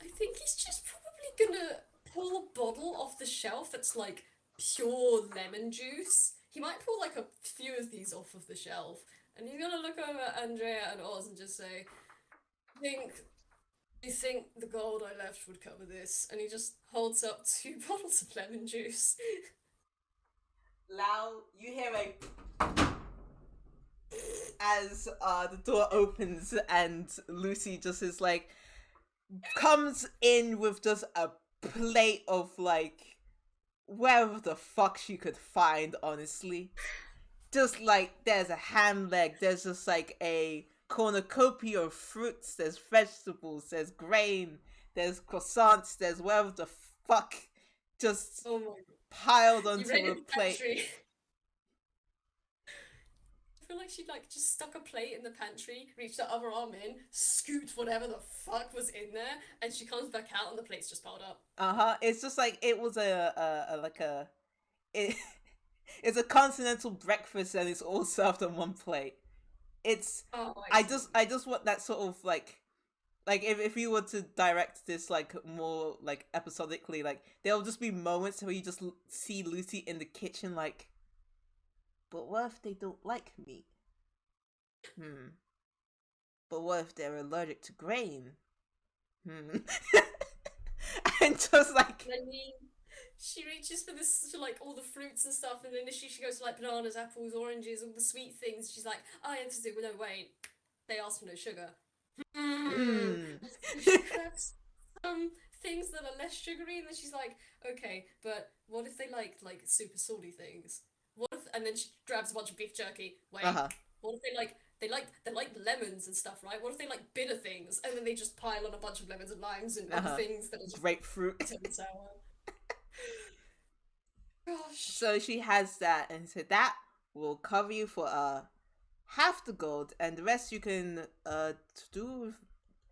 I think he's just probably gonna pull a bottle off the shelf that's like pure lemon juice. He might pull like a few of these off of the shelf. And he's gonna look over at Andrea and Oz and just say, think you think the gold I left would cover this? And he just holds up two bottles of lemon juice. Lao, you hear a as the door opens and Lucy just is like comes in with just a plate of like wherever the fuck she could find, honestly. Just like there's a ham leg, there's just like a cornucopia of fruits, there's vegetables, there's grain, there's croissants, there's whatever the fuck just Oh my god. piled You onto read a in the plate. pantry. I feel like she like just stuck a plate in the pantry, reached her other arm in, scooped whatever the fuck was in there, and she comes back out and the plate's just piled up. It's just like it was a like a it, it's a continental breakfast and it's all served on one plate. It's Oh, I just want that sort of like if you were to direct this like more like episodically, like there'll just be moments where you just see Lucy in the kitchen like, but what if they don't like meat? But what if they're allergic to grain? And just like and then she reaches for this for like all the fruits and stuff, and then she goes to like bananas, apples, oranges, all the sweet things. She's like, oh, I have to do. Well, no, wait. They asked for no sugar. Mm. mm. She grabs some things that are less sugary, and then she's like, okay, but what if they like super salty things? What if? And then she grabs a bunch of beef jerky. Wait, Uh-huh. what if they like lemons and stuff, right? What if they like bitter things, and then they just pile on a bunch of lemons and limes and other Uh-huh. things that are just Grapefruit. bitter and sour. Gosh. So she has that and said that will cover you for half the gold and the rest you can do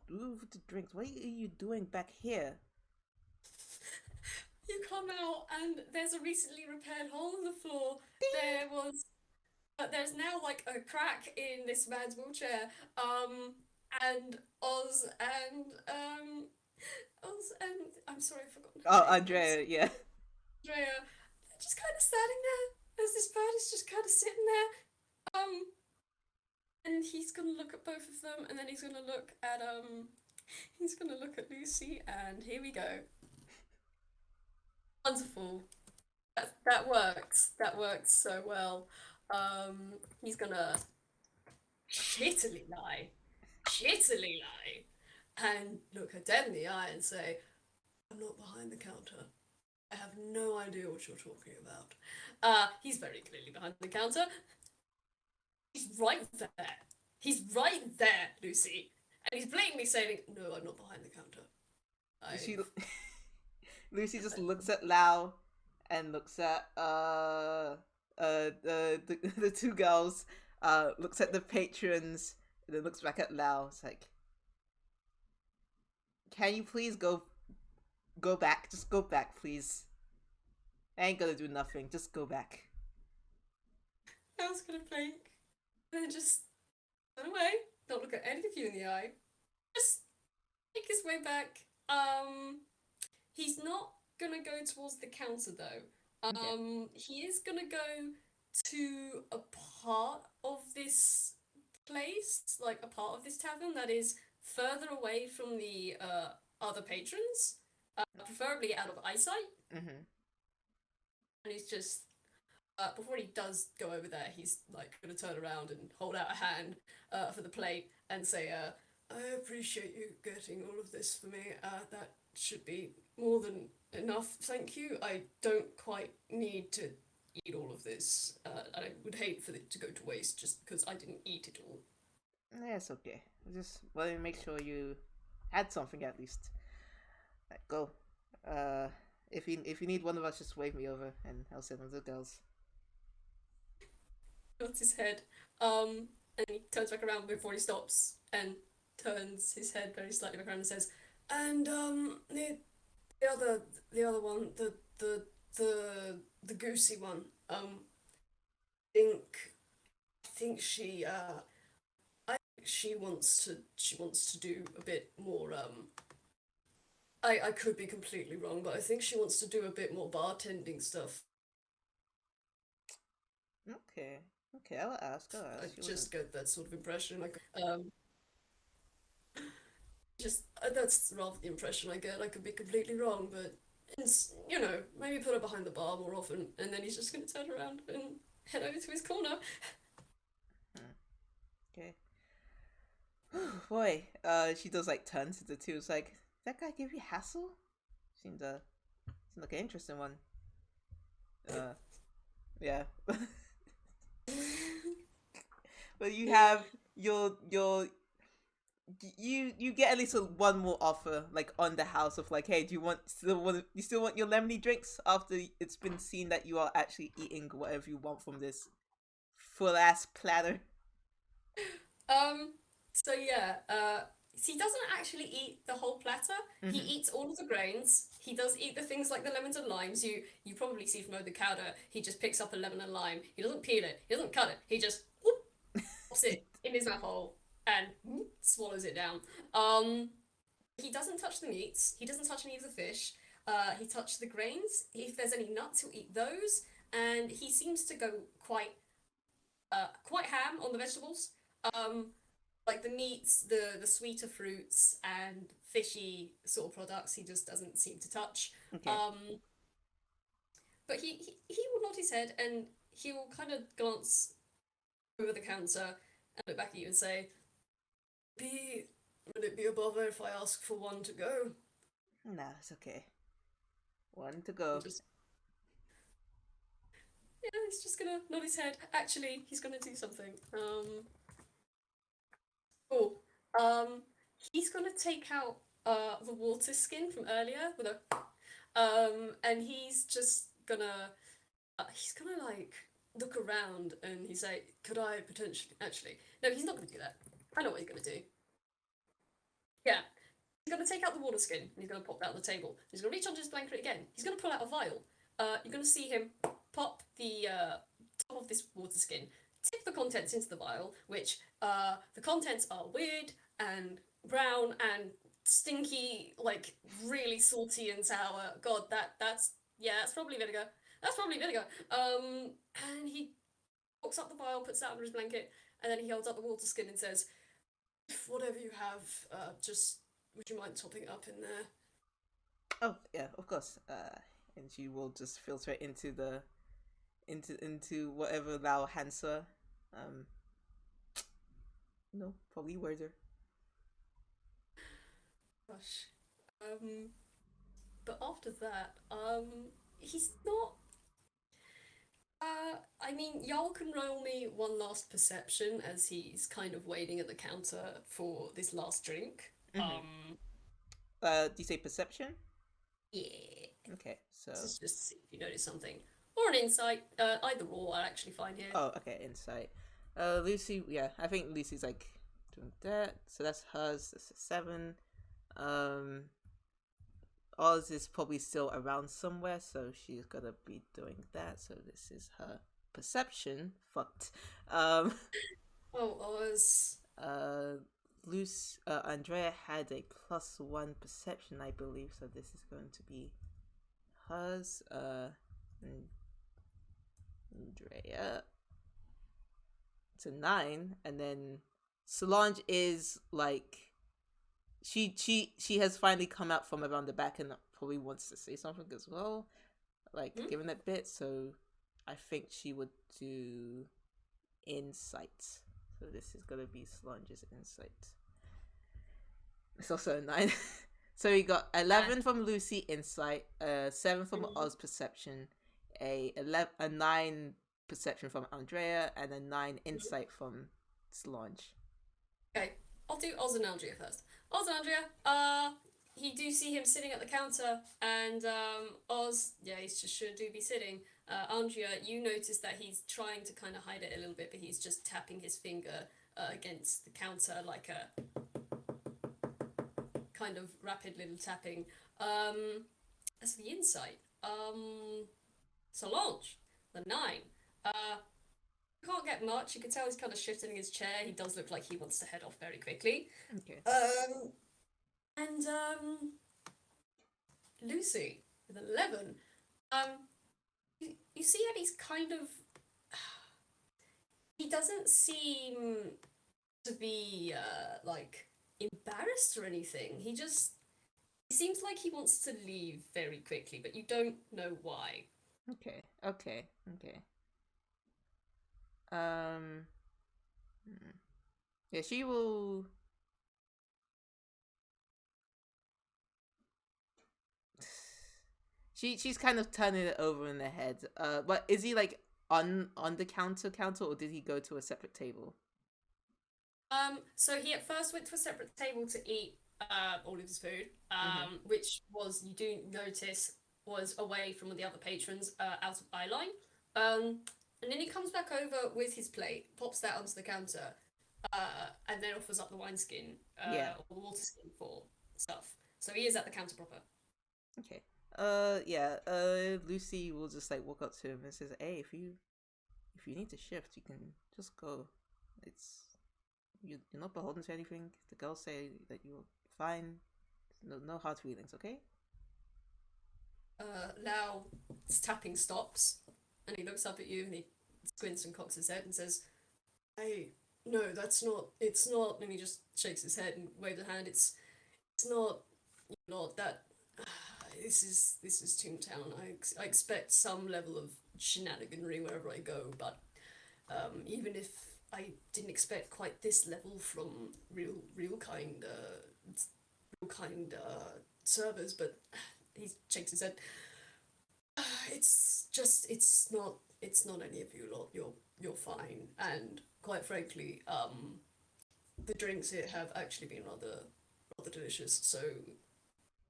with the drinks. What are you doing back here? You come out and there's a recently repaired hole in the floor. There was there's now like a crack in this man's wheelchair. And Oz and I'm sorry, I've forgotten her Oh, name. Andrea, yeah. Andrea, just kind of standing there as this bird is just kind of sitting there. And he's gonna look at both of them, and then he's gonna look at Lucy, and here we go. Wonderful. That works. That works so well. He's gonna shittily lie, and look her dead in the eye and say, "I'm not behind the counter. I have no idea what you're talking about." He's very clearly behind the counter. He's right there. He's right there, Lucy. And he's blatantly saying, "No, I'm not behind the counter." She Lucy just looks at Lao and looks at the two girls, looks at the patrons, and then looks back at Lao. It's like, can you please go back? Just go back, please. I ain't gonna do nothing. Just go back. I was gonna blink, and then just turn away, not look at any of you in the eye, just make his way back. He's not gonna go towards the counter though. Okay. He is gonna go to a part of this place, like a part of this tavern that is further away from the other patrons, preferably out of eyesight. Mm-hmm. And he's just before he does go over there, he's like gonna turn around and hold out a hand for the plate and say, "I appreciate you getting all of this for me. That should be more than enough. Thank you. I don't quite need to eat all of this. I would hate for it to go to waste just because I didn't eat it all." Yeah, it's okay. Just let me make sure you had something at least. Like, go. If you need one of us, just wave me over, and I'll send one of the girls. Nods his head. And he turns back around before he stops and turns his head very slightly back around and says, "And the other the other one, the goosey one. Think I think she wants to do a bit more. I could be completely wrong, but I think she wants to do a bit more bartending stuff. Okay. Okay, I'll ask. I'll I ask. She wasn't. just get that sort of impression. Like, just that's rather the impression I get. I could be completely wrong, but it's, maybe put her behind the bar more often, and then he's just gonna turn around and head over to his corner. Hmm. Okay. Boy, she does like turn to the two. It's like, that guy give you hassle? Seemed like an interesting one. Uh, yeah. But you have your you get at least one more offer like on the house of like, hey, do you still want your lemony drinks after it's been seen that you are actually eating whatever you want from this full ass platter? Um, so yeah, he doesn't actually eat the whole platter. He Mm-hmm. eats all of the grains. He does eat the things like the lemons and limes. You probably see from over the counter. He just picks up a lemon and lime. He doesn't peel it. He doesn't cut it. He just whoop, pops it in his mouth hole and whoop, swallows it down. Um, he doesn't touch the meats. He doesn't touch any of the fish. He touches the grains. If there's any nuts, he'll eat those. And he seems to go quite ham on the vegetables. Um, like the meats, the sweeter fruits and fishy sort of products, he just doesn't seem to touch. Okay. Um, but he will nod his head and he will kind of glance over the counter and look back at you and say, "Be would it be a bother if I ask for one to go?" Nah, it's okay. One to And go. just yeah, he's just gonna nod his head. Actually, he's gonna do something. Oh, um, he's gonna take out the water skin from earlier with a and he's gonna like look around and he's like, could I potentially actually no, he's not gonna do that. I know what he's gonna do. Yeah. He's gonna take out the water skin and he's gonna pop that on the table. He's gonna reach under his blanket again. He's gonna pull out a vial. You're gonna see him pop the top of this water skin, tip the contents into the vial, which the contents are weird and brown and stinky, like really salty and sour. God, that's yeah, that's probably vinegar. That's probably vinegar. And he picks up the vial, puts it under his blanket, and then he holds up the water skin and says, "If whatever you have, just would you mind topping it up in there?" Oh yeah, of course. And she will just filter it into the into whatever Lao hands her. Um, no, probably worther. Gosh. Um, but after that, he's not. I mean, y'all can roll me one last perception as he's kind of waiting at the counter for this last drink. Mm-hmm. Do you say perception? Yeah. Okay, so This is just to see if you notice something. Or an insight. Either or, I actually find here. oh, okay, insight. Lucy, yeah, I think Lucy's like doing that. So that's hers. That's a 7. Um, Oz is probably still around somewhere, so she's gonna be doing that. So this is her perception. Fucked. Um, Oh, Oz. uh, Andrea had a +1 perception, I believe. So this is going to be hers. Andrea to 9, and then Solange is like she has finally come out from around the back and probably wants to say something as well, like Hmm? given that bit. So I think she would do insight. So this is gonna be Solange's insight. It's also a 9. So we got 11 from Lucy insight, 7 from Mhm. Oz perception, a 9 perception from Andrea, and a 9 insight from Solange. Okay, I'll do Oz and Andrea first. Oz and Andrea, you do see him sitting at the counter, and Oz, yeah, he's just should do be sitting. Andrea, you notice that he's trying to kind of hide it a little bit, but he's just tapping his finger against the counter like a kind of rapid little tapping. As for the insight, Solange, the 9. Uh, can't get much. You can tell he's kind of shifting in his chair. He does look like he wants to head off very quickly. Okay. And Lucy with 11. Um, you see that he's kind of. He doesn't seem to be like embarrassed or anything. He seems like he wants to leave very quickly, but you don't know why. Okay. Okay. Okay. Um. Yeah, she will. She's kind of turning it over in her head. But is he like on the counter, or did he go to a separate table? So he at first went to a separate table to eat all of his food, Mm-hmm. which was, you do notice, was away from the other patrons, out of eye line. And then he comes back over with his plate, pops that onto the counter, and then offers up the wineskin, Yeah. or the water skin for stuff. So he is at the counter proper. Okay. Yeah. Lucy will just like walk up to him and says, "Hey, if you need to shift, you can just go. It's you're not beholden to anything. The girls say that you're fine. No hard feelings. Okay." Lao's tapping stops, and he looks up at you and he squints and cocks his head and says, "Hey, no, that's not. It's not." And he just shakes his head and waves a hand. It's not. Not that. This is Toontown. I expect some level of shenaniganry wherever I go, but even if I didn't expect quite this level from real kind servers, but he shakes his head. It's just it's not any of you lot. You're fine, and quite frankly, the drinks here have actually been rather delicious. So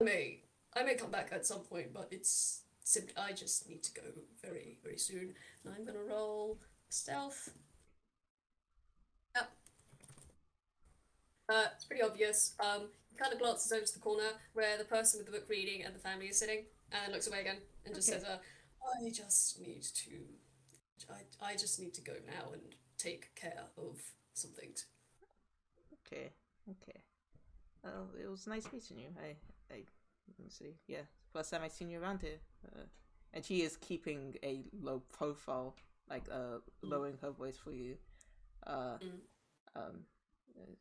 I may come back at some point, but it's simply I just need to go very soon, and I'm gonna roll stealth. Yep. It's pretty obvious. He kind of glances over to the corner where the person with the book reading and the family is sitting, and looks away again and just Okay. says, "I just need to, I just need to go now and take care of some things." Okay. Okay. Well, it was nice meeting you. I let me see. Yeah, first time I seen you around here. And she is keeping a low profile, like Mm. lowering her voice for you. Uh, Mm. um, uh,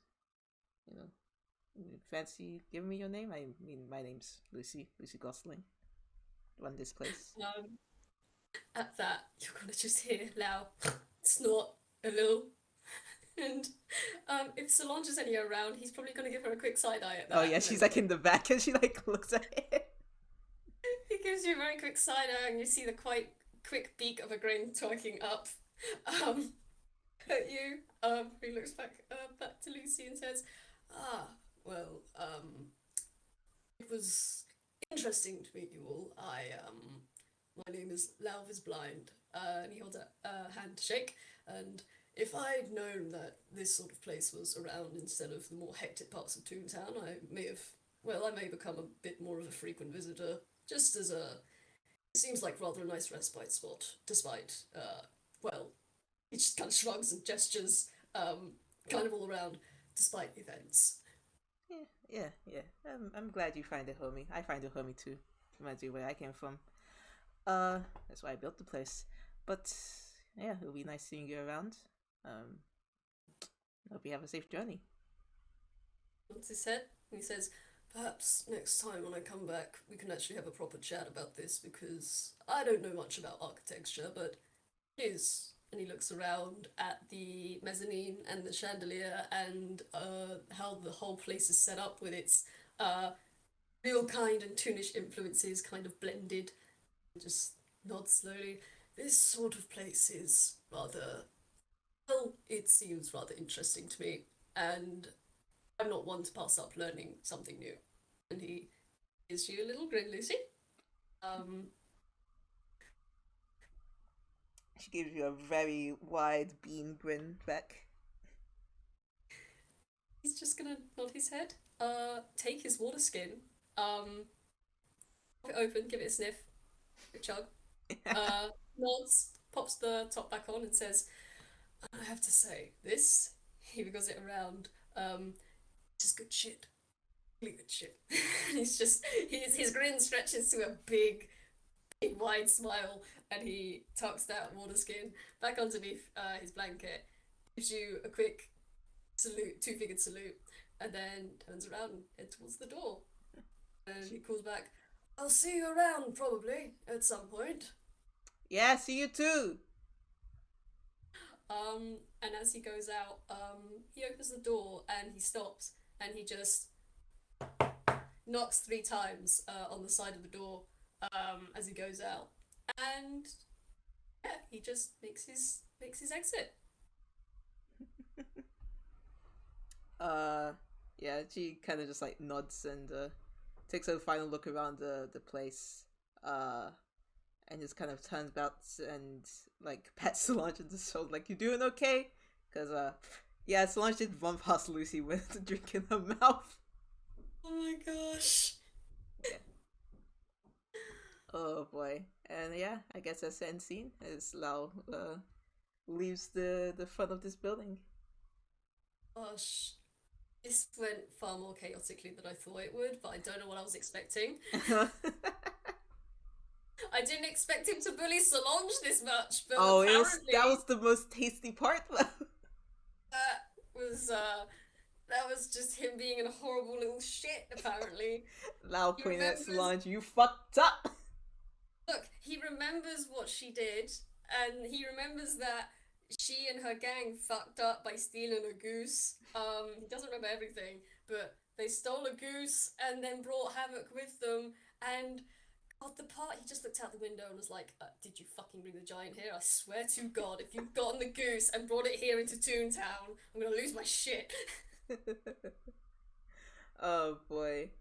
you know, fancy giving me your name? I mean, my name's Lucy Gosling. Run this place. Um, at that, you're gonna just hear Lao snort a little. And if Solange is any around, he's probably going to give her a quick side eye at Oh that, yeah, and then she's like in the back and she like looks at it. he gives you a very quick side eye, and you see the quite quick beak of a grin twerking up um, at you. He looks back to Lucy and says, "Ah, well, it was interesting to meet you all. My name is Lao Vis Blind," and he holds a hand to shake. And if I'd known that this sort of place was around instead of the more hectic parts of Toontown, I may become a bit more of a frequent visitor. Just as it seems like rather a nice respite spot, despite, well, he just kind of shrugs and gestures, kind of all around, despite events. Yeah. I'm glad you find a homie. I find a homie too. Imagine where I came from. That's why I built the place. But yeah, it'll be nice seeing you around. Um, Hope you have a safe journey. Nods his head, and he says, "Perhaps next time when I come back, we can actually have a proper chat about this because I don't know much about architecture, but it is." And he looks around at the mezzanine and the chandelier and how the whole place is set up with its uh, real kind and Toonish influences kind of blended. And just nods slowly. This sort of place is rather, well, it seems rather interesting to me, and I'm not one to pass up learning something new. And he gives you a little grin, Lucy. Um, She gives you a very wide beam grin back. he's just gonna nod his head. take his water skin, um, pop it open, give it a sniff, a chug, uh, nods, pops the top back on, and says, "I have to say, this," he wiggles it around, "this is good shit, really good shit." And his grin stretches to a big wide smile, and he tucks that water skin back underneath his blanket, gives you a quick salute, two-fingered salute, and then turns around and heads towards the door. And he calls back, "I'll see you around, probably, at some point." Yeah, see you too. And as he goes out, he opens the door and he stops and he just knocks 3 times on the side of the door as he goes out. And yeah, he just makes his exit. Uh, yeah, she kind of just like nods and takes a final look around the place. And just kind of turns back and like pets Solange on the shoulder, like, "You doing okay?" Because yeah, Solange did run past Lucy with a drink in her mouth. Oh my gosh. Yeah. Oh boy. And yeah, I guess that's the end scene as Lao leaves the front of this building. Gosh. This went far more chaotically than I thought it would, but I don't know what I was expecting. I didn't expect him to bully Solange this much, but Oh, apparently that was the most tasty part though. that that was just him being a horrible little shit, apparently. Lao He pointing at remembers Solange, "You fucked up." Look, he remembers what she did, and he remembers that she and her gang fucked up by stealing a goose. He doesn't remember everything, but they stole a goose and then brought Havoc with them. And God, the part he just looked out the window and was like, "Did you fucking bring the giant here? I swear to God, if you've gotten the goose and brought it here into Toontown, I'm gonna lose my shit." Oh boy.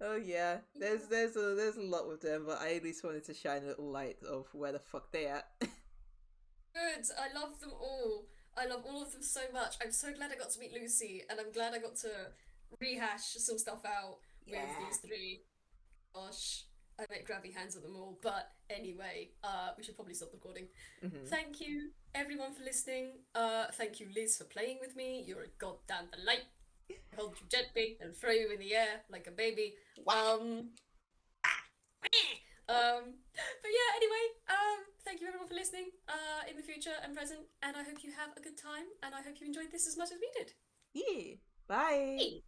Oh yeah. There's a lot with them, but I at least wanted to shine a little light of where the fuck they at. Good. I love them all. I love all of them so much. I'm so glad I got to meet Lucy, and I'm glad I got to rehash some stuff out with Yeah. these three. Gosh, I make grabby hands at them all. But anyway, we should probably stop recording. Hmm. Thank you, everyone, for listening. Thank you, Liz, for playing with me. You're a goddamn delight. I hold you gently and throw you in the air like a baby. But yeah, anyway, thank you everyone for listening in the future and present, and I hope you have a good time, and I hope you enjoyed this as much as we did. Yeah. Bye. Hey.